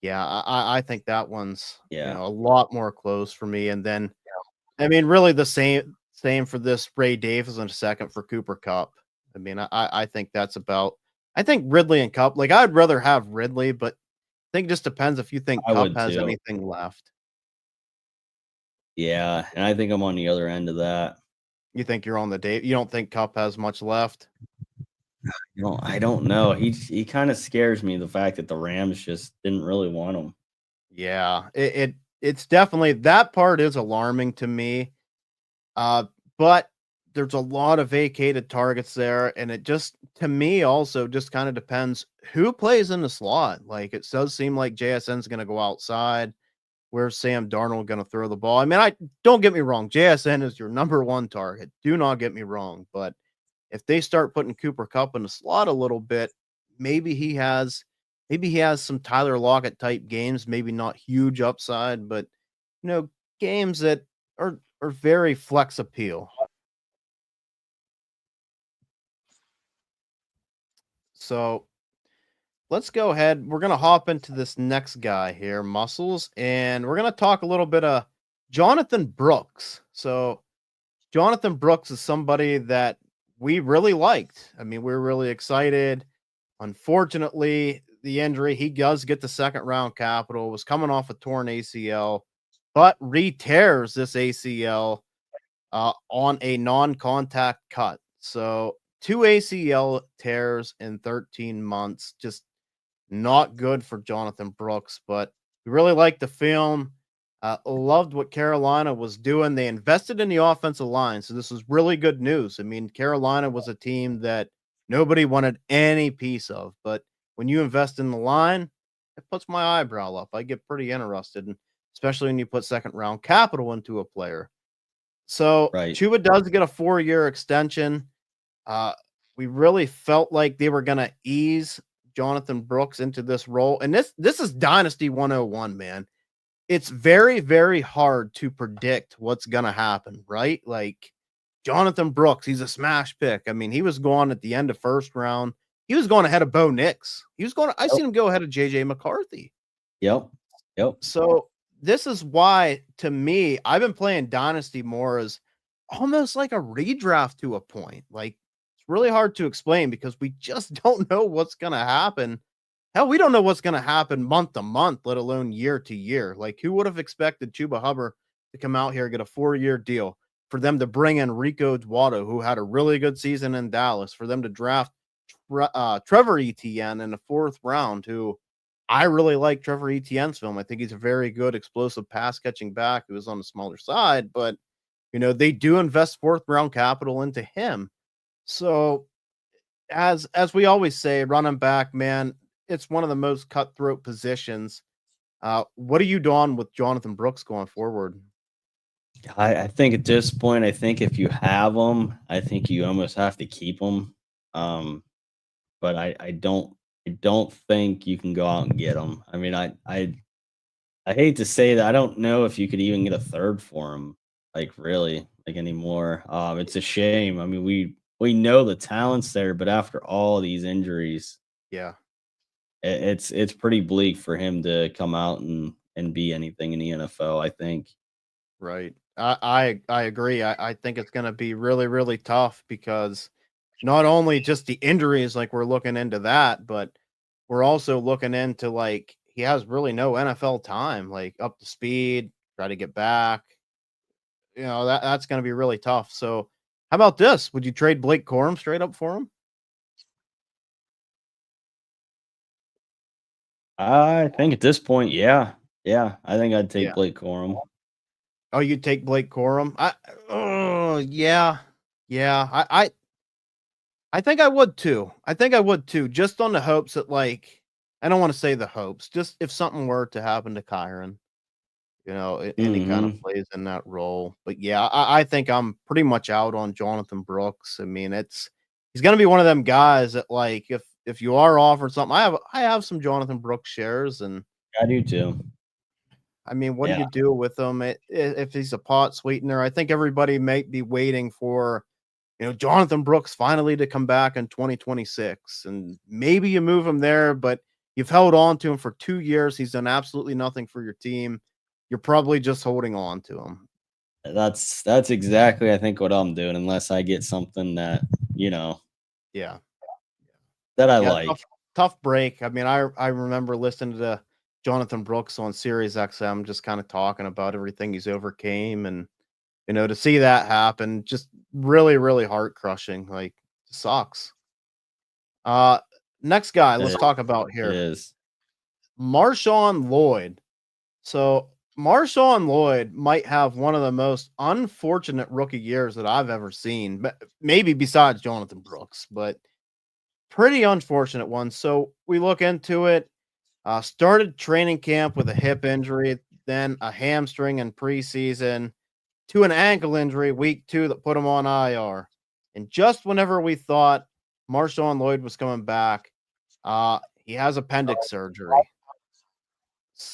yeah, I think that one's Yeah, a lot more close for me. And then I mean, really the same for this Ray Davis and a second for Cooper Cup. I mean, I think that's about. I think Ridley and Cup. Like I'd rather have Ridley, but I think it just depends if you think I Cup would has too. anything left. Yeah, and I think I'm on the other end of that. You think you're on the date? You don't think Cup has much left? I don't know. He kind of scares me, the fact that the Rams just didn't really want him. Yeah, it's definitely that part is alarming to me. But there's a lot of vacated targets there, and it just to me also just kind of depends who plays in the slot. Like it does seem like JSN's going to go outside. Where's Sam Darnold going to throw the ball? I mean, I don't get me wrong. JSN is your number one target. Do not get me wrong. But if they start putting Cooper Cup in the slot a little bit, maybe he has some Tyler Lockett type games, maybe not huge upside, but games that are very flex appeal. So let's go ahead. We're gonna hop into this next guy here, Muscles, and we're gonna talk a little bit of Jonathan Brooks. So Jonathan Brooks is somebody that we really liked. I mean, we were really excited. Unfortunately, the injury, he does get the second round capital, was coming off a torn ACL, but re-tears this ACL on a non-contact cut. So 2 ACL tears in 13 months. Just not good for Jonathan Brooks, but we really liked the film. Loved what Carolina was doing. They invested in the offensive line. So this was really good news. I mean, Carolina was a team that nobody wanted any piece of, but when you invest in the line, it puts my eyebrow up. I get pretty interested, and especially when you put second round capital into a player. So Right. Chuba does get a 4-year extension. Uh, we really felt like they were going to ease Jonathan Brooks into this role. And this is Dynasty 101, man. It's very, very hard to predict what's going to happen, right? Like Jonathan Brooks, he's a smash pick. I mean, he was going at the end of first round. He was going ahead of Bo Nix. I Yep. seen him go ahead of JJ McCarthy. Yep. Yep. So this is why, to me, I've been playing Dynasty more as almost like a redraft to a point. Like it's really hard to explain because we just don't know what's going to happen. Hell, we don't know what's going to happen month to month, let alone year to year. Like who would have expected Chuba Hubbard to come out here, get a 4-year deal, for them to bring in Rico Dwato, who had a really good season in Dallas, for them to draft Trevor Etienne in the 4th round, who I really like Trevor Etienne's film. I think he's a very good explosive pass catching back who is on the smaller side, but they do invest 4th round capital into him. So as we always say, running back, man, it's one of the most cutthroat positions. What are you doing with Jonathan Brooks going forward? I think at this point, I think if you have them, I think you almost have to keep them. But I don't think you can go out and get them. I mean, I hate to say that. I don't know if you could even get a third for him, like really, like anymore. It's a shame. I mean, we know the talent's there, but after all these injuries, Yeah, it's pretty bleak for him to come out and be anything in the NFL, I think. right. I agree. I think it's going to be really, really tough because not only just the injuries, like we're looking into that, but we're also looking into like he has really no NFL time, like up to speed, try to get back. That's going to be really tough. So, how about this? Would you trade Blake Corum straight up for him? I think at this point, yeah. Yeah, I think I'd take Yeah. Blake Corum. Oh, you'd take Blake Corum? Oh, yeah. Yeah. I think I would too. I think I would too, just on the hopes that like I don't want to say the hopes, just if something were to happen to Kyron, and he kind of Mhm. plays in that role. But yeah, I think I'm pretty much out on Jonathan Brooks. I mean, he's gonna be one of them guys that like if you are offered something, I have some Jonathan Brooks shares, and I do too. I mean, what do Yeah, you do with him if he's a pot sweetener? I think everybody might be waiting for, Jonathan Brooks finally to come back in 2026, and maybe you move him there, but you've held on to him for 2 years. He's done absolutely nothing for your team. You're probably just holding on to him. that's exactly I think what I'm doing, unless I get something that you know Yeah. that I Yeah, like. tough break. I mean, I remember listening to Jonathan Brooks on Sirius XM just kind of talking about everything he's overcame, and to see that happen, just really, really heart crushing. Like, sucks. Uh, Next guy, It let's is. talk about It here. is. Marshawn Lloyd. So Marshawn Lloyd might have one of the most unfortunate rookie years that I've ever seen, maybe besides Jonathan Brooks, but pretty unfortunate one. So we look into it. Started training camp with a hip injury, then a hamstring in preseason, to an ankle injury week 2 that put him on IR. And just whenever we thought Marshawn Lloyd was coming back, he has appendix surgery.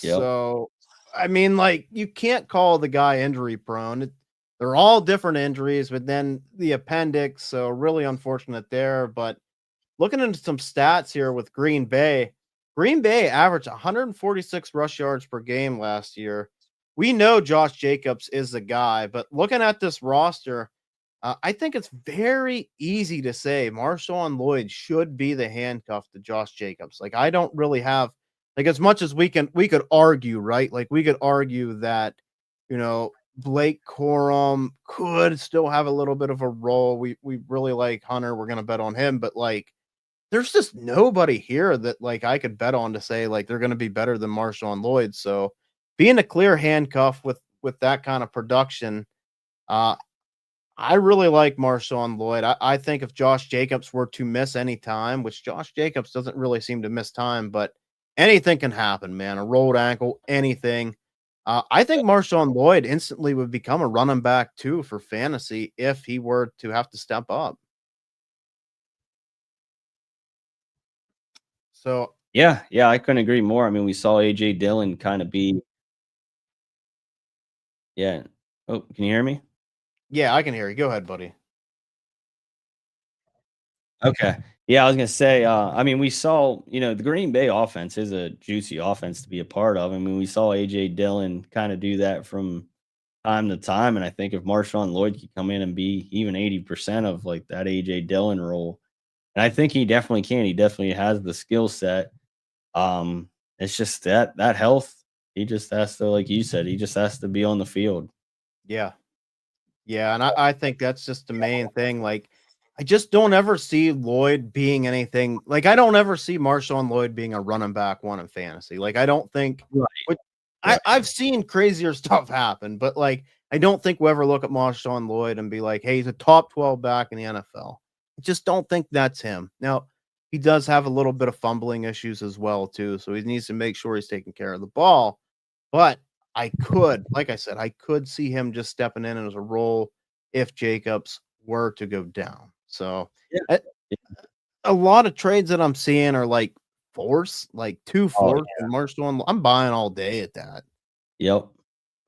Yep. So, I mean, like, you can't call the guy injury prone. They're all different injuries, but then the appendix, so really unfortunate there. But looking into some stats here with Green Bay averaged 146 rush yards per game last year. We know Josh Jacobs is the guy, but looking at this roster, I think it's very easy to say Marshawn Lloyd should be the handcuff to Josh Jacobs. Like, I don't really have, like, as much as we could argue, right? Like, we could argue that, Blake Corum could still have a little bit of a role. We really like Hunter. We're gonna bet on him, but like, there's just nobody here that, like, I could bet on to say, like, they're gonna be better than Marshawn Lloyd. So being a clear handcuff with that kind of production, uh, I really like Marshawn Lloyd. I think if Josh Jacobs were to miss any time, which Josh Jacobs doesn't really seem to miss time, but anything can happen, man. A rolled ankle, anything. I think Marshawn Lloyd instantly would become a running back too for fantasy if he were to have to step up. So Yeah, yeah, I couldn't agree more. I mean, we saw AJ Dillon kind of be yeah. Oh, can you hear me? yeah, I can hear you. Go ahead, buddy. Okay. Yeah, I was gonna say, I mean, we saw, the Green Bay offense is a juicy offense to be a part of. I mean, we saw AJ Dillon kind of do that from time to time, and I think if Marshawn Lloyd could come in and be even 80% of like that AJ Dillon role, and I think he definitely can. He definitely has the skill set. It's just that health. He just has to, like you said, he just has to be on the field. Yeah. Yeah, and I think that's just the main thing. Like, I just don't ever see Lloyd being anything. Like, I don't ever see Marshawn Lloyd being a running back one in fantasy. Like, I don't think. Right. Which Right. I've seen crazier stuff happen, but like, I don't think we'll ever look at Marshawn Lloyd and be like, "Hey, he's a top 12 back in the NFL." I just don't think that's him. Now, he does have a little bit of fumbling issues as well too, so he needs to make sure he's taking care of the ball. But I could, like I said, I could see him just stepping in as a role if Jacobs were to go down. So Yeah. a, Yeah. a lot of trades that I'm seeing are like like two Oh, fourths and Marshawn. I'm buying all day at that. yep.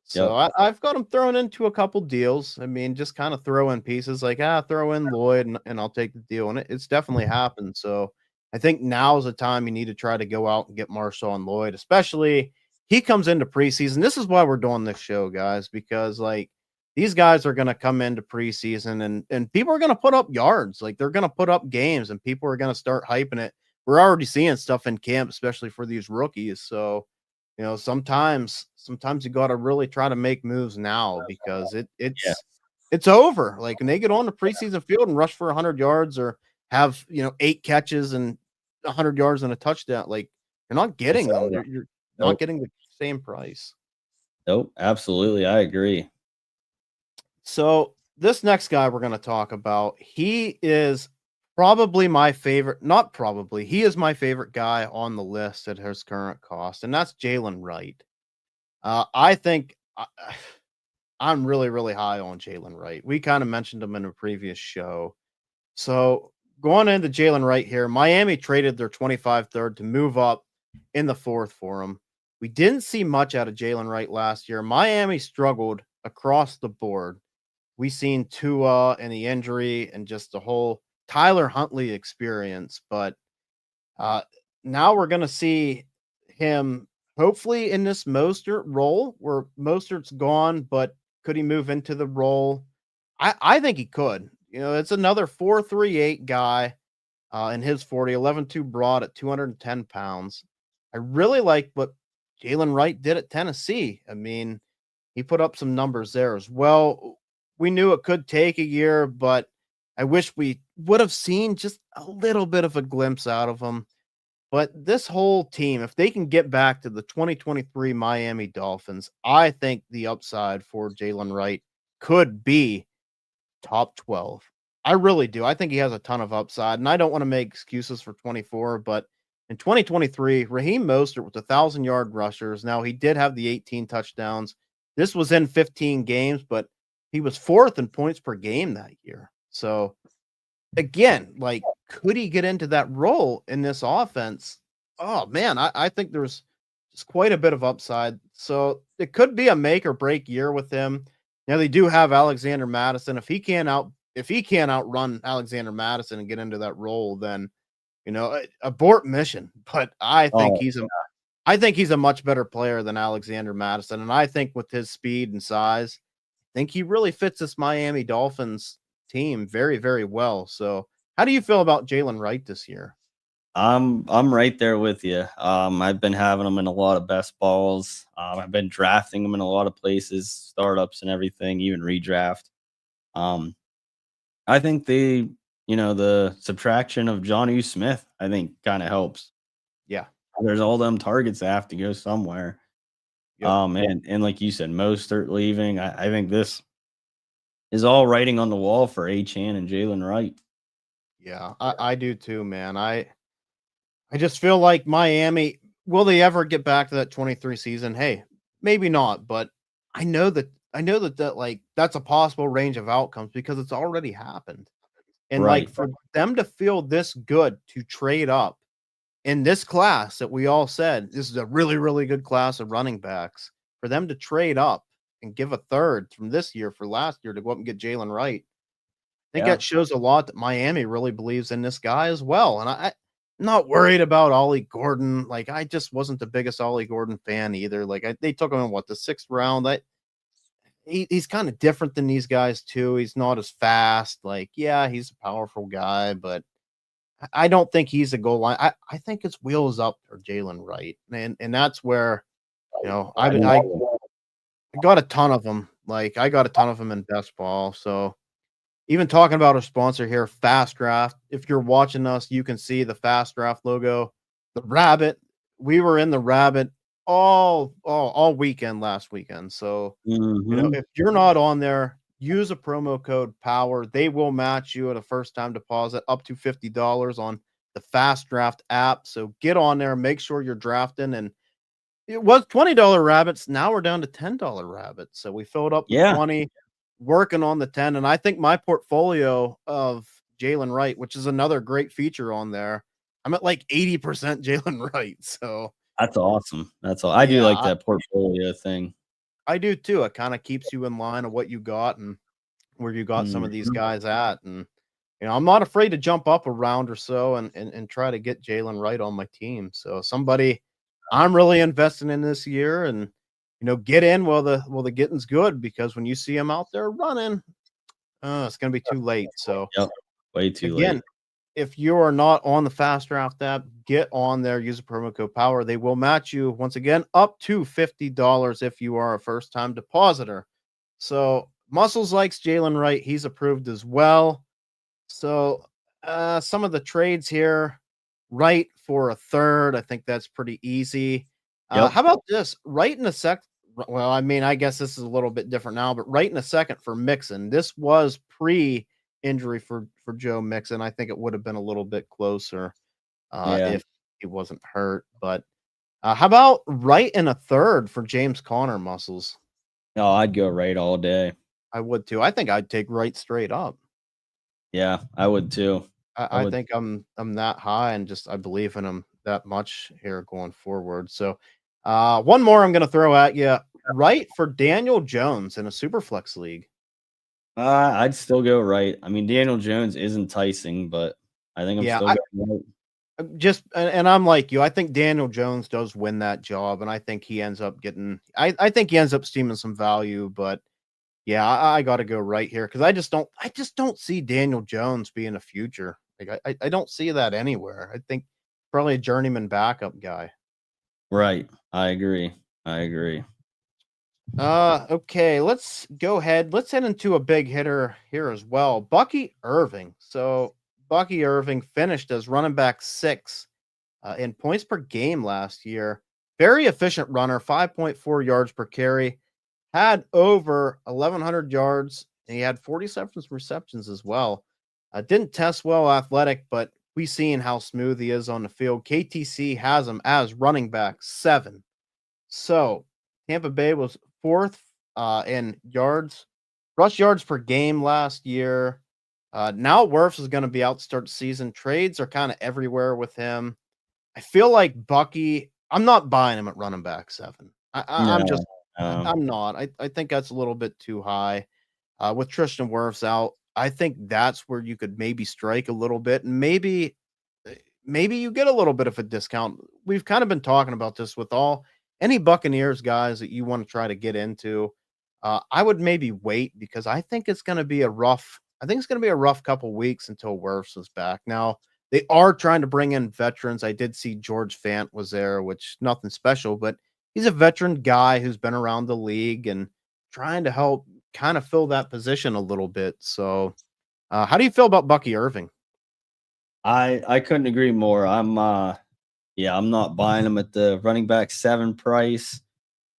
So Yep. I've got him thrown into a couple deals. I mean, just kind of throw in pieces like, throw in Lloyd and I'll take the deal. And it's definitely happened. So I think now is the time you need to try to go out and get Marshawn Lloyd, especially he comes into preseason. This is why we're doing this show, guys, because like these guys are going to come into preseason and people are going to put up yards. Like they're going to put up games and people are going to start hyping it. We're already seeing stuff in camp, especially for these rookies. So sometimes you gotta really try to make moves now because Yeah. it's over. Like when they get on the preseason field and rush for 100 yards or have 8 catches and 100 yards and a touchdown, like you're not It's getting them. over. You're not Nope. getting the same price. Nope. Absolutely. I agree. So this next guy we're going to talk about, he is probably my favorite. Not probably, he is my favorite guy on the list at his current cost, and that's Jalen Wright. I think I'm really, really high on Jalen Wright. We kind of mentioned him in a previous show. So going into Jalen Wright here, Miami traded their 25 third to move up in the fourth for him. We didn't see much out of Jalen Wright last year. Miami struggled across the board. We seen Tua and the injury and just the whole Tyler Huntley experience, but uh, now we're gonna see him hopefully in this Mostert role where Mostert's gone, but could he move into the role? I think he could. You know, it's another 4.38 guy in his 40, 11.2 broad at 210 pounds. I really like what Jalen Wright did at Tennessee. I mean, he put up some numbers there as well. We knew it could take a year, but I wish we would have seen just a little bit of a glimpse out of him. But this whole team, if they can get back to the 2023 Miami Dolphins, I think the upside for Jalen Wright could be top 12. I really do. I think he has a ton of upside, and I don't want to make excuses for 24, but in 2023, Raheem Mostert with 1,000-yard rushers. Now, he did have the 18 touchdowns. This was in 15 games, but he was fourth in points per game that year. So, again, like, could he get into that role in this offense? Oh, man, I think there's just quite a bit of upside. So, it could be a make or break year with him. Now they do have Alexander Madison. If he can't outrun Alexander Madison and get into that role, then abort mission. But Oh, I think he's a much better player than Alexander Madison, and I think with his speed and size, I think he really fits this Miami Dolphins team very, very well. So, how do you feel about Jalen Wright this year? I'm right there with you. I've been having them in a lot of best balls. I've been drafting them in a lot of places, startups and everything, even redraft. Um, I think the subtraction of Johnny Smith, I think kind of helps. Yeah. There's all them targets that have to go somewhere. Yep. And like you said, Mostert leaving. I think this is all writing on the wall for Chan and Jalen Wright. Yeah. I do too, man. I just feel like Miami, will they ever get back to that 23 season? Hey, maybe not, but I know that like that's a possible range of outcomes because it's already happened. And like Right. for them to feel this good to trade up in this class that we all said this is a really, really good class of running backs, for them to trade up and give a third from this year for last year to go up and get Jalen Wright, I think Yeah. that shows a lot that Miami really believes in this guy as well. And I'm not worried about Ollie Gordon. Like, I just wasn't the biggest Ollie Gordon fan either. Like, they took him in the sixth round. He's kind of different than these guys too. He's not as fast. Like, yeah, he's a powerful guy, but I don't think he's a goal line. I think it's wheels up for Jalen Wright, and that's where I got a ton of them. Like, I got a ton of them in best ball. So even talking about our sponsor here, Fast Draft. If you're watching us, you can see the Fast Draft logo, the rabbit. We were in the rabbit all weekend last weekend. So, Mhm. if you're not on there, use a promo code POWER. They will match you at a first time deposit up to $50 on the Fast Draft app. So get on there, make sure you're drafting. And it was $20 rabbits. Now we're down to $10 rabbits. So we filled up the Yeah. 20, working on the 10. And I think my portfolio of Jalen Wright, which is another great feature on there, I'm at like 80% Jalen Wright. So That's awesome. That's all. I do yeah, like that portfolio thing. I do too. It kind of keeps you in line of what you got and where you got some of these Mhm. guys at. And I'm not afraid to jump up a round or so and try to get Jalen Wright on my team. So somebody I'm really investing in this year, and get in while the getting's good, because when you see him out there running, it's gonna be too late. So Yep. Way too again, late. if you are not on the Fast Draft app, get on there, use the promo code POWER. They will match you once again up to $50 if you are a first time depositor. So Muscles likes Jalen Wright. He's approved as well. So some of the trades here, right for a third. I think that's pretty easy. How Yep. about this? Right in a sec. Well, I mean, I guess this is a little bit different now, but right in a second for Mixon. This was pre-injury for Joe Mixon. I think it would have been a little bit closer Yeah. if he wasn't hurt. But how about right in a third for James Conner, Muscles? Oh, I'd go right all day. I would too. I think I'd take right straight up. Yeah, I would too. I I would. think I'm that high, and just I believe in him that much here going forward. So One more I'm going to throw at you. Right for Daniel Jones in a Superflex league. I'd still go right. I mean, Daniel Jones is enticing, but I think I'm Yeah, still going right. and I'm like you. I think Daniel Jones does win that job, and I think he ends up getting. I think he ends up steaming some value, but yeah, I got to go right here because I just don't see Daniel Jones being a future. Like I don't see that anywhere. I think probably a journeyman backup guy. Right. I agree. I agree. Okay, let's go ahead. Let's head into a big hitter here as well. Bucky Irving. So Bucky Irving finished as running back 6 in points per game last year. Very efficient runner, 5.4 yards per carry. Had over 1,100 yards, and he had 47 receptions as well. Didn't test well athletic, but we seen how smooth he is on the field. KTC has him as running back 7. So Tampa Bay was 4th in yards, rush yards per game last year. Now Wirfs is going to be out to start the season. Trades are kind of everywhere with him. I feel like Bucky. I'm not buying him at running back 7. I'm No. just. I'm not. I think that's a little bit too high. With Tristan Wirfs out, I think that's where you could maybe strike a little bit, and maybe you get a little bit of a discount. We've kind of been talking about this with all any Buccaneers guys that you want to try to get into. I would maybe wait because I think it's going to be a rough. I think it's going to be a rough couple weeks until Wirfs is back. Now they are trying to bring in veterans. I did see George Fant was there, which nothing special, but he's a veteran guy who's been around the league and trying to help kind of fill that position a little bit. So, how do you feel about Bucky Irving? I couldn't agree more. Yeah, I'm not buying him at the running back 7 price.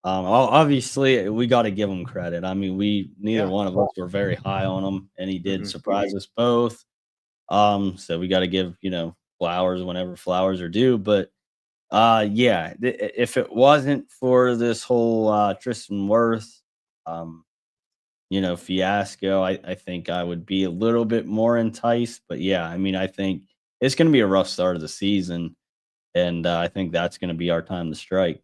Obviously we got to give him credit. I mean, neither Yeah. one of us were very high on him, and he did Mhm. surprise us both. So we got to give, flowers whenever flowers are due. But yeah, if it wasn't for this whole Tristan Wirth, um, fiasco, I think I would be a little bit more enticed. But yeah, I mean, I think it's going to be a rough start of the season, and I think that's going to be our time to strike.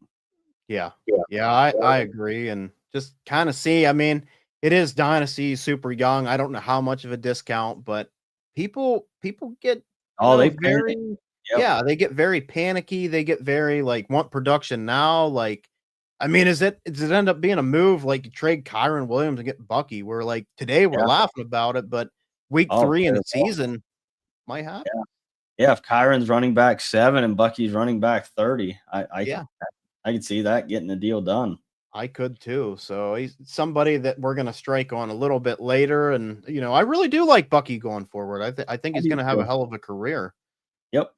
Yeah. Yeah. Yeah, I agree, and just kinda see I mean, it is Dynasty, super young, I don't know how much of a discount, but people get, Oh, they panic. very Yep. yeah, they get very panicky, they get very, like, want production now, like, I mean, does it end up being a move, like, you trade Kyron Williams and get Bucky, where, like, today we're Yeah. laughing about it, but week Oh, 3 in very the well. season might happen. Yeah. Yeah. If Kyron's running back 7 and Bucky's running back 30, Yeah. I could see that getting the deal done. I could too. So he's somebody that we're gonna strike on a little bit later, and I really do like Bucky going forward. I think I he's do gonna have a too. hell of a career. Yep.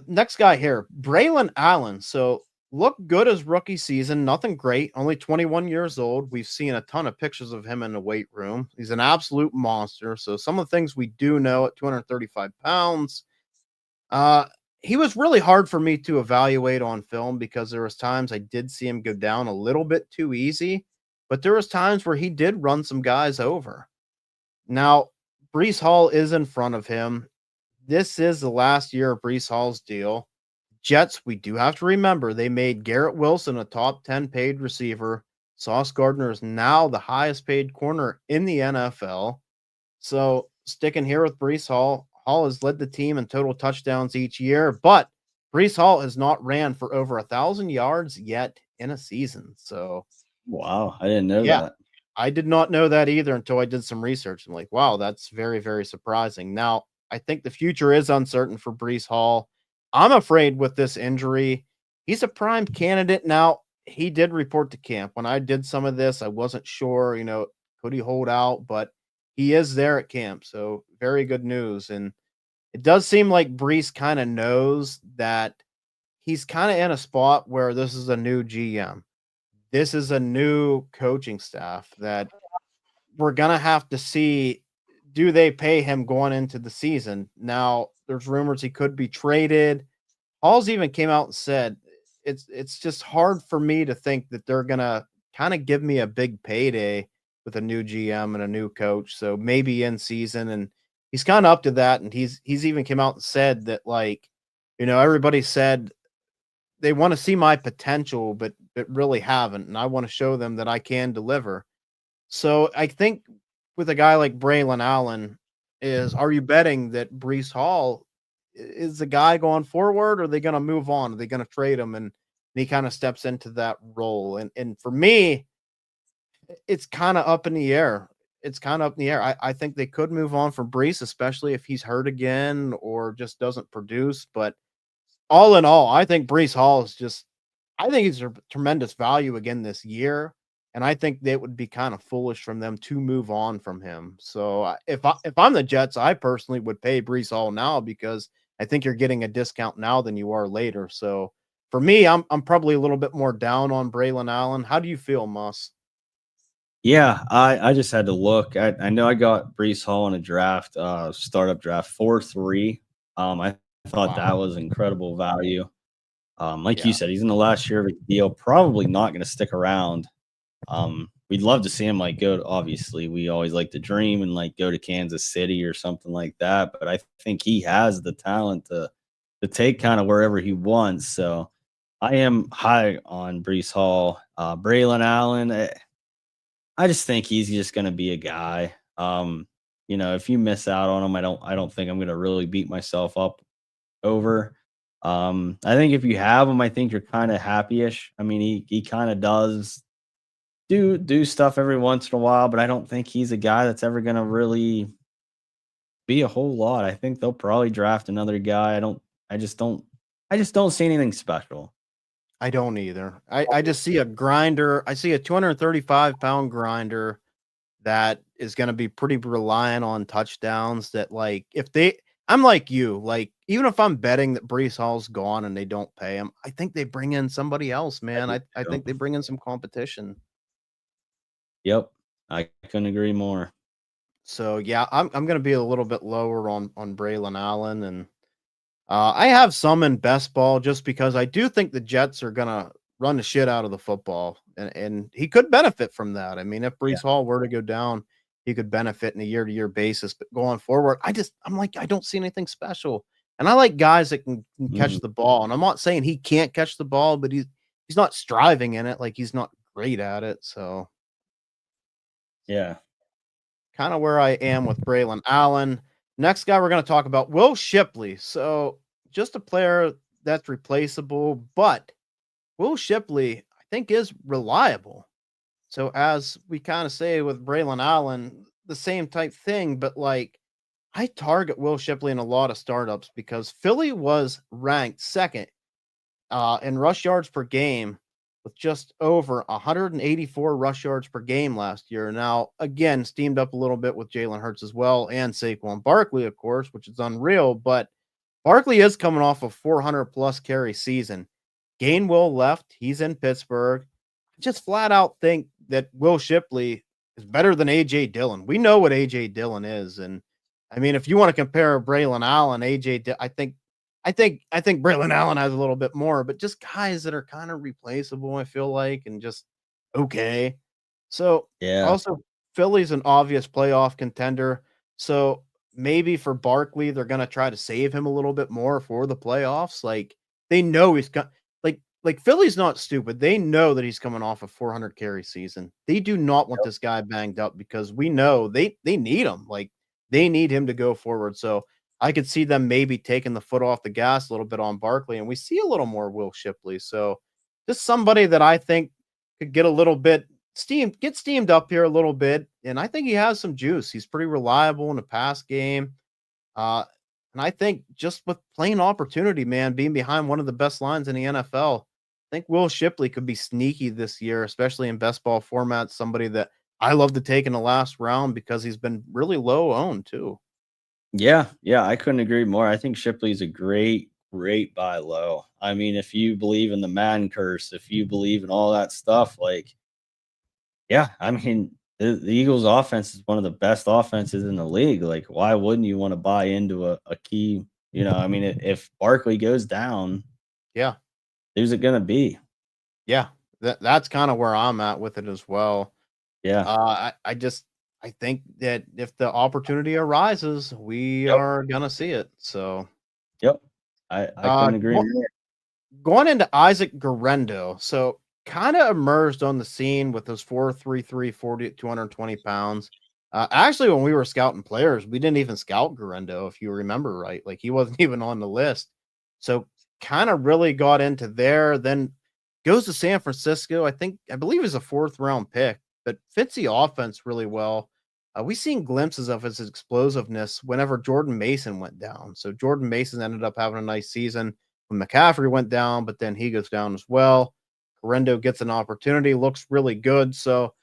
Next guy here, Braylon Allen. So looked good as rookie season, nothing great. Only 21 years old. We've seen a ton of pictures of him in the weight room. He's an absolute monster. So some of the things we do know at 235 pounds. Uh, he was really hard for me to evaluate on film because there was times I did see him go down a little bit too easy, but there was times where he did run some guys over. Now, Brees Hall is in front of him. This is the last year of Brees Hall's deal. Jets, we do have to remember they made Garrett Wilson a top 10 paid receiver. Sauce Gardner is now the highest paid corner in the NFL. So sticking here with Brees Hall, Hall has led the team in total touchdowns each year, but Brees Hall has not ran for over 1,000 yards yet in a season. So Wow. I didn't know yeah, that. I did not know that either until I did some research. I'm like, wow, that's very, very surprising. Now, I think the future is uncertain for Brees Hall. I'm afraid with this injury, he's a prime candidate. Now, he did report to camp. When I did some of this, I wasn't sure, could he hold out, but he is there at camp. So, very good news. And it does seem like Brees kind of knows that he's kind of in a spot where this is a new GM. This is a new coaching staff that we're gonna have to see, do they pay him going into the season? Now, there's rumors he could be traded. Halls even came out and said it's just hard for me to think that they're gonna kind of give me a big payday with a new GM and a new coach. So maybe in season, and he's kind of up to that. And he's even came out and said that, like, everybody said they want to see my potential, but really haven't, and I want to show them that I can deliver. So I think with a guy like Braylon Allen, are you betting that Brees Hall is the guy going forward, or are they going to move on? Are they going to trade him, and he kind of steps into that role? And for me, it's kind of up in the air. It's kind of up in the air. I think they could move on from Brees, especially if he's hurt again or just doesn't produce. But all in all, I think Brees Hall is just I think he's a tremendous value again this year, and I think that would be kind of foolish from them to move on from him. So if I'm the Jets, I personally would pay Brees Hall now because I think you're getting a discount now than you are later. So for me, I'm probably a little bit more down on Braylon Allen. How do you feel, Muss? Yeah, I just had to look. I know I got Brees Hall in a draft, startup draft 4-3. I thought that Wow. was incredible value. Like you Yeah. said, he's in the last year of his deal, probably not going to stick around. We'd love to see him like go to, obviously we always like to dream and like go to Kansas City or something like that, but I think he has the talent to take kind of wherever he wants. So I am high on Brees Hall. Braylon Allen, I just think he's just going to be a guy. If you miss out on him, I don't think I'm going to really beat myself up over. I think if you have him, I think you're kind of happy-ish. I mean, he kind of does do stuff every once in a while, but I don't think he's a guy that's ever going to really be a whole lot. I think they'll probably draft another guy. I just don't I just don't see anything special. I don't either. I just see a grinder. I see a 235-pound grinder that is gonna be pretty reliant on touchdowns that, like, if they I'm like you, like, even if I'm betting that Brees Hall's gone and they don't pay him, I think they bring in somebody else, I man. do I too. think they bring in some competition. Yep. I couldn't agree more. So, yeah, I'm gonna be a little bit lower on Braylon Allen, and I have some in best ball just because I do think the Jets are gonna run the shit out of the football, and he could benefit from that. I mean, if Yeah. Brees Hall were to go down, he could benefit in a year-to-year basis. But going forward, I'm like, I don't see anything special. And I like guys that can catch Mhm. the ball. And I'm not saying he can't catch the ball, but he's not striving in it, like he's not great at it. So Yeah. kind of where I am with Braylon Allen. Next guy we're going to talk about, Will Shipley. So just a player that's replaceable, but Will Shipley, I think, is reliable. So as we kind of say with Braylon Allen, the same type thing, but like I target Will Shipley in a lot of startups because Philly was ranked second in rush yards per game with just over 184 rush yards per game last year. Now, again, steamed up a little bit with Jalen Hurts as well and Saquon Barkley, of course, which is unreal. But Barkley is coming off a 400 plus carry season. Gainwell left. He's in Pittsburgh. I just flat out think that Will Shipley is better than AJ Dillon. We know what AJ Dillon is. And I mean, if you want to compare Braylon Allen, I think Braylon Allen has a little bit more, but just guys that are kind of replaceable, I feel like, and just okay. So Yeah. also Philly's an obvious playoff contender. So maybe for Barkley, they're gonna try to save him a little bit more for the playoffs. Like they know he's got like Philly's not stupid. They know that he's coming off a 400 carry season. They do not want this guy banged up because we know they need him. Like they need him to go forward. So I could see them maybe taking the foot off the gas a little bit on Barkley, and we see a little more Will Shipley. So just somebody that I think could get a little bit steamed up here a little bit, and I think he has some juice. He's pretty reliable in the pass game. Uh, and I think just with plain opportunity, man, being behind one of the best lines in the NFL, I think Will Shipley could be sneaky this year, especially in best ball format. Somebody that I love to take in the last round because he's been really low owned too. Yeah, yeah, I couldn't agree more. I think Shipley's a great buy low. I mean, if you believe in the man curse, if you believe in all that stuff, like, yeah, I mean, the Eagles' offense is one of the best offenses in the league. Like, why wouldn't you want to buy into a key? I mean, if Barkley goes down, Yeah. who's it gonna be? Yeah. That's kind of where I'm at with it as well. Yeah. I think that if the opportunity arises, we Yep. are gonna see it. So Yep. I uh couldn't agree go- more. going into Isaac Garendo, so kind of emerged on the scene with those 4.33, 40 at 220 pounds. Actually, when we were scouting players, we didn't even scout Garendo, if you remember right. Like he wasn't even on the list. So kind of really got into there. Then goes to San Francisco. I believe is a fourth round pick, but fits the offense really well. We seen glimpses of his explosiveness whenever Jordan Mason went down. So Jordan Mason ended up having a nice season when McCaffrey went down, but then he goes down as well. Correndo gets an opportunity, looks really good. So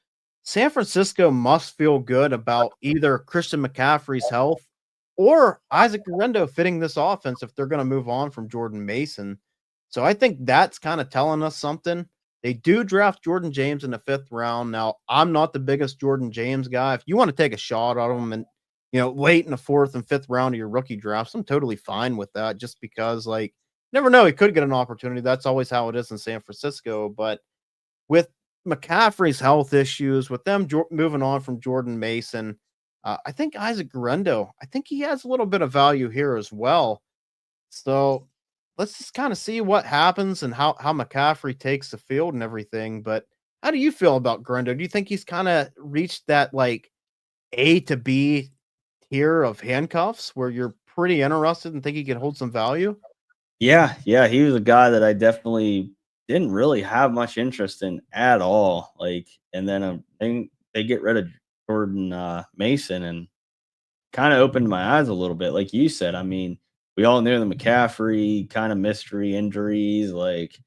San Francisco must feel good about either Christian McCaffrey's health or Isaac Correndo fitting this offense if they're going to move on from Jordan Mason. So I think that's kind of telling us something. They do draft Jordan James in the fifth round. Now, I'm not the biggest Jordan James guy. If you want to take a shot at him and late in the fourth and fifth round of your rookie drafts, I'm totally fine with that just because like never know, he could get an opportunity. That's always how it is in San Francisco. But with McCaffrey's health issues, with them moving on from Jordan Mason, I think Isaac Garendo, I think he has a little bit of value here as well. So let's just kind of see what happens and how McCaffrey takes the field and everything. But how do you feel about Garendo? Do you think he's kind of reached that like A to B tier of handcuffs where you're pretty interested and think he could hold some value? Yeah, yeah, he was a guy that I definitely didn't really have much interest in at all. Like, and then they get rid of Jordan Mason and kind of opened my eyes a little bit. Like you said, I mean, we all knew the McCaffrey kind of mystery injuries. Like,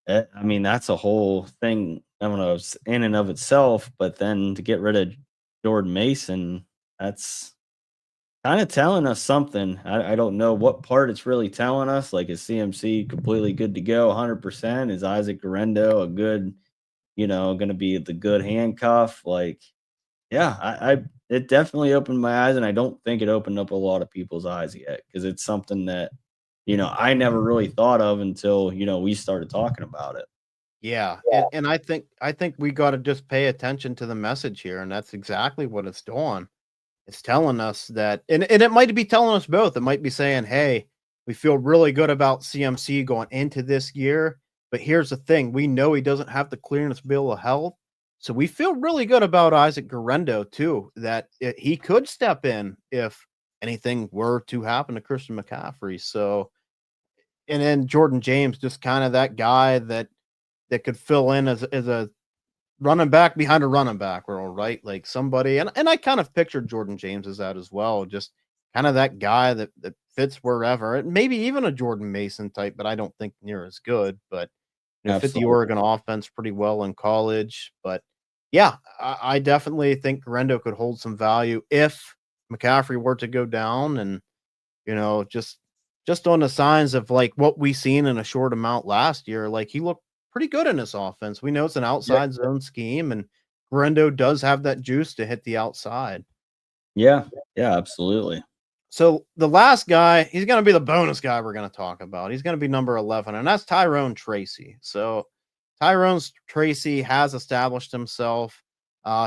I mean, that's a whole thing. I don't know, it's in and of itself. But then to get rid of Jordan Mason, that's kind of telling us something. I don't know what part it's really telling us. Like, is CMC completely good to go 100%? Is Isaac Garendo a good, going to be the good handcuff? Like, yeah, it definitely opened my eyes, and I don't think it opened up a lot of people's eyes yet because it's something that, I never really thought of until, we started talking about it. Yeah, and I think we got to just pay attention to the message here, and that's exactly what it's doing. It's telling us that, and it might be telling us both. It might be saying, "Hey, we feel really good about CMC going into this year, but here's the thing: we know he doesn't have the clearance bill of health, so we feel really good about Isaac Garendo too. That he could step in if anything were to happen to Christian McCaffrey. So, and then Jordan James, just kind of that guy that could fill in as a running back behind a running back role, right? Like somebody, and I kind of pictured Jordan James as that as well, just kind of that guy that fits wherever. And maybe even a Jordan Mason type, but I don't think near as good. But fit the Absolutely. Oregon offense pretty well in college. But yeah, I definitely think Garendo could hold some value if McCaffrey were to go down, and just on the signs of like what we seen in a short amount last year, like he looked pretty good in this offense. We know it's an Yeah. outside zone scheme, and Garendo does have that juice to hit the outside. Yeah. Yeah. Absolutely. So the last guy, he's going to be the bonus guy we're going to talk about. He's going to be number 11, and that's Tyrone Tracy. So Tyrone Tracy has established himself.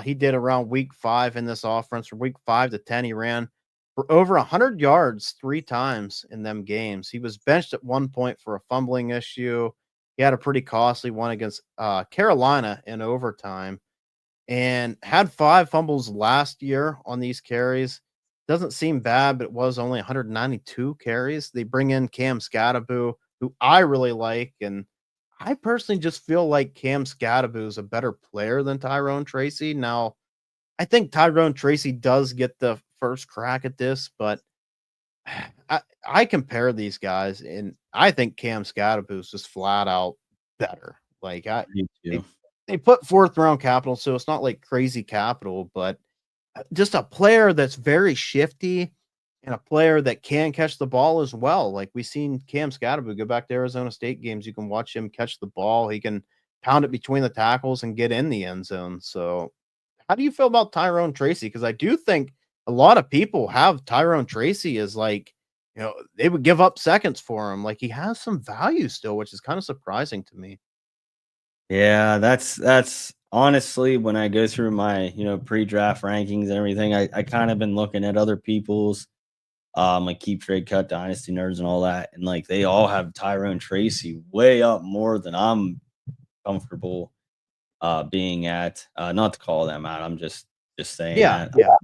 He did around week 5 in this offense. From week 5 to 10, he ran for over 100 yards 3 times in them games. He was benched at one point for a fumbling issue. He had a pretty costly one against Carolina in overtime and had 5 fumbles last year on these carries. Doesn't seem bad, but it was only 192 carries. They bring in Cam Scattaboo, who I really like, and I personally just feel like Cam Scattaboo is a better player than Tyrone Tracy. Now, I think Tyrone Tracy does get the first crack at this, but I compare these guys, and I think Cam Scattaboo is just flat out better. Like Me they too. they put fourth round capital, so it's not like crazy capital, but just a player that's very shifty and a player that can catch the ball as well. Like we seen Cam Scatterby go back to Arizona State games. You can watch him catch the ball. He can pound it between the tackles and get in the end zone. So how do you feel about Tyrone Tracy? Because I do think a lot of people have Tyrone Tracy as like, they would give up seconds for him. Like he has some value still, which is kind of surprising to me. Yeah, that's honestly when I go through my, pre-draft rankings and everything, I kind of been looking at other people's like Keep Trade Cut, Dynasty Nerds, and all that, and like they all have Tyrone Tracy way up more than I'm comfortable being at. Not to call them out, I'm just saying that. Yeah.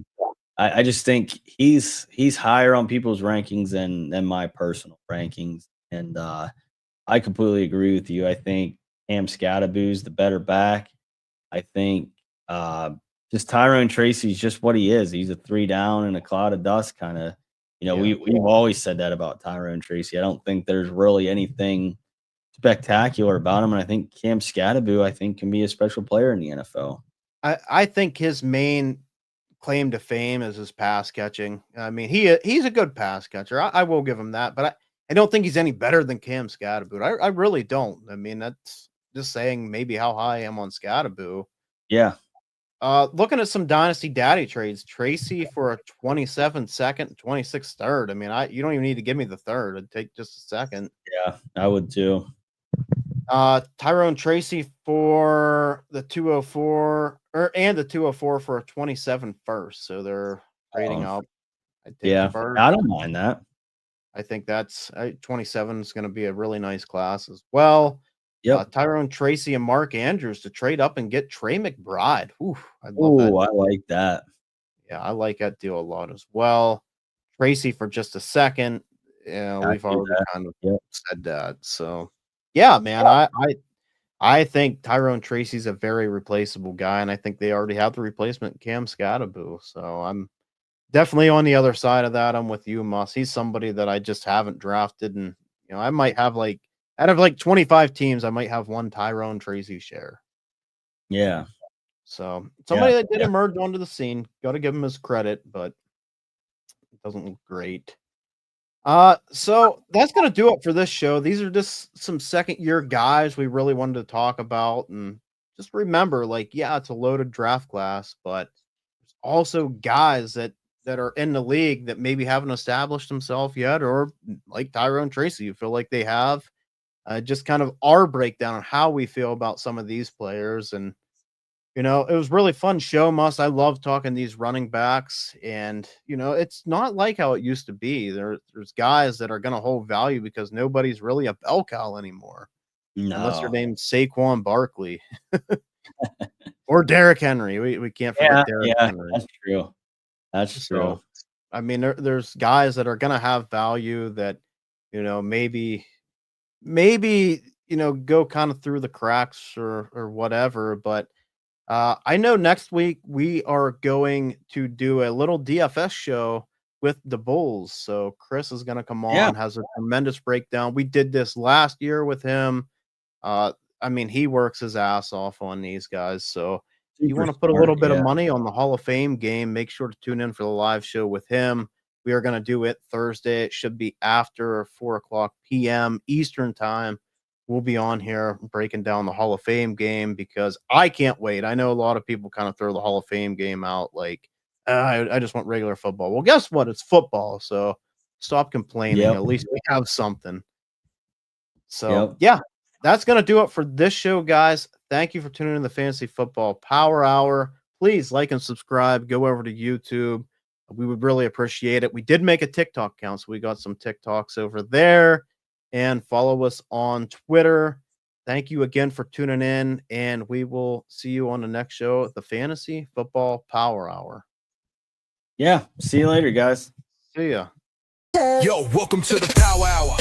I just think he's higher on people's rankings than my personal rankings, and I completely agree with you. I think Cam Scattaboo's the better back. I think just Tyrone Tracy's just what he is. He's a 3 down in a cloud of dust kind of. We've always said that about Tyrone Tracy. I don't think there's really anything spectacular about him, and I think Cam Scattaboo can be a special player in the NFL. I think his main claim to fame is his pass catching. I mean, he's a good pass catcher. I will give him that, but I don't think he's any better than Cam Scattaboo. I really don't. I mean, that's just saying maybe how high I am on Scattaboo. Yeah. Looking at some Dynasty Daddy trades, Tracy for a 27 second, 26 third. I mean, you don't even need to give me the third. It'd take just a second. Yeah, I would too. Tyrone Tracy for the 204 and the 204 for a 27 first. So they're trading up. Yeah, I don't mind that. I think that's 27 is going to be a really nice class as well. Yep. Tyrone Tracy and Mark Andrews to trade up and get Trey McBride. Ooh, I like that. Yeah, I like that deal a lot as well. Tracy for just a second. Yeah, we've already kind of said that. So, yeah, man, I think Tyrone Tracy's a very replaceable guy, and I think they already have the replacement Cam Scattaboo. So I'm definitely on the other side of that. I'm with you, Muss. He's somebody that I just haven't drafted, and I might have out of 25 teams, I might have one Tyrone Tracy share. Yeah. So somebody that did emerge onto the scene. Got to give him his credit, but it doesn't look great. So that's gonna do it for this show. These are just some second-year guys we really wanted to talk about, and just remember, it's a loaded draft class, but there's also guys that are in the league that maybe haven't established themselves yet, or like Tyrone Tracy, you feel like they have. Just kind of our breakdown on how we feel about some of these players, and it was really fun show, Muss. I love talking these running backs, and it's not like how it used to be. There's guys that are going to hold value because nobody's really a bell cow anymore, unless your name's Saquon Barkley or Derrick Henry. We can't forget Derrick Henry. That's true. That's true. I mean, there's guys that are going to have value that maybe go kind of through the cracks or whatever, but. I know next week we are going to do a little DFS show with the Bulls. So Chris is going to come on, has a tremendous breakdown. We did this last year with him. I mean, he works his ass off on these guys. So if you want to put a little bit of money on the Hall of Fame game, make sure to tune in for the live show with him. We are going to do it Thursday. It should be after 4:00 p.m. Eastern time. We'll be on here breaking down the Hall of Fame game because I can't wait. I know a lot of people kind of throw the Hall of Fame game out like, I just want regular football. Well, guess what? It's football. So stop complaining. At least we have something. So, that's going to do it for this show, guys. Thank you for tuning in to the Fantasy Football Power Hour. Please like and subscribe. Go over to YouTube. We would really appreciate it. We did make a TikTok account, so we got some TikToks over there. And follow us on Twitter. Thank you again for tuning in, and we will see you on the next show, the Fantasy Football Power Hour. Yeah. See you later, guys. See ya. Yo, welcome to the Power Hour.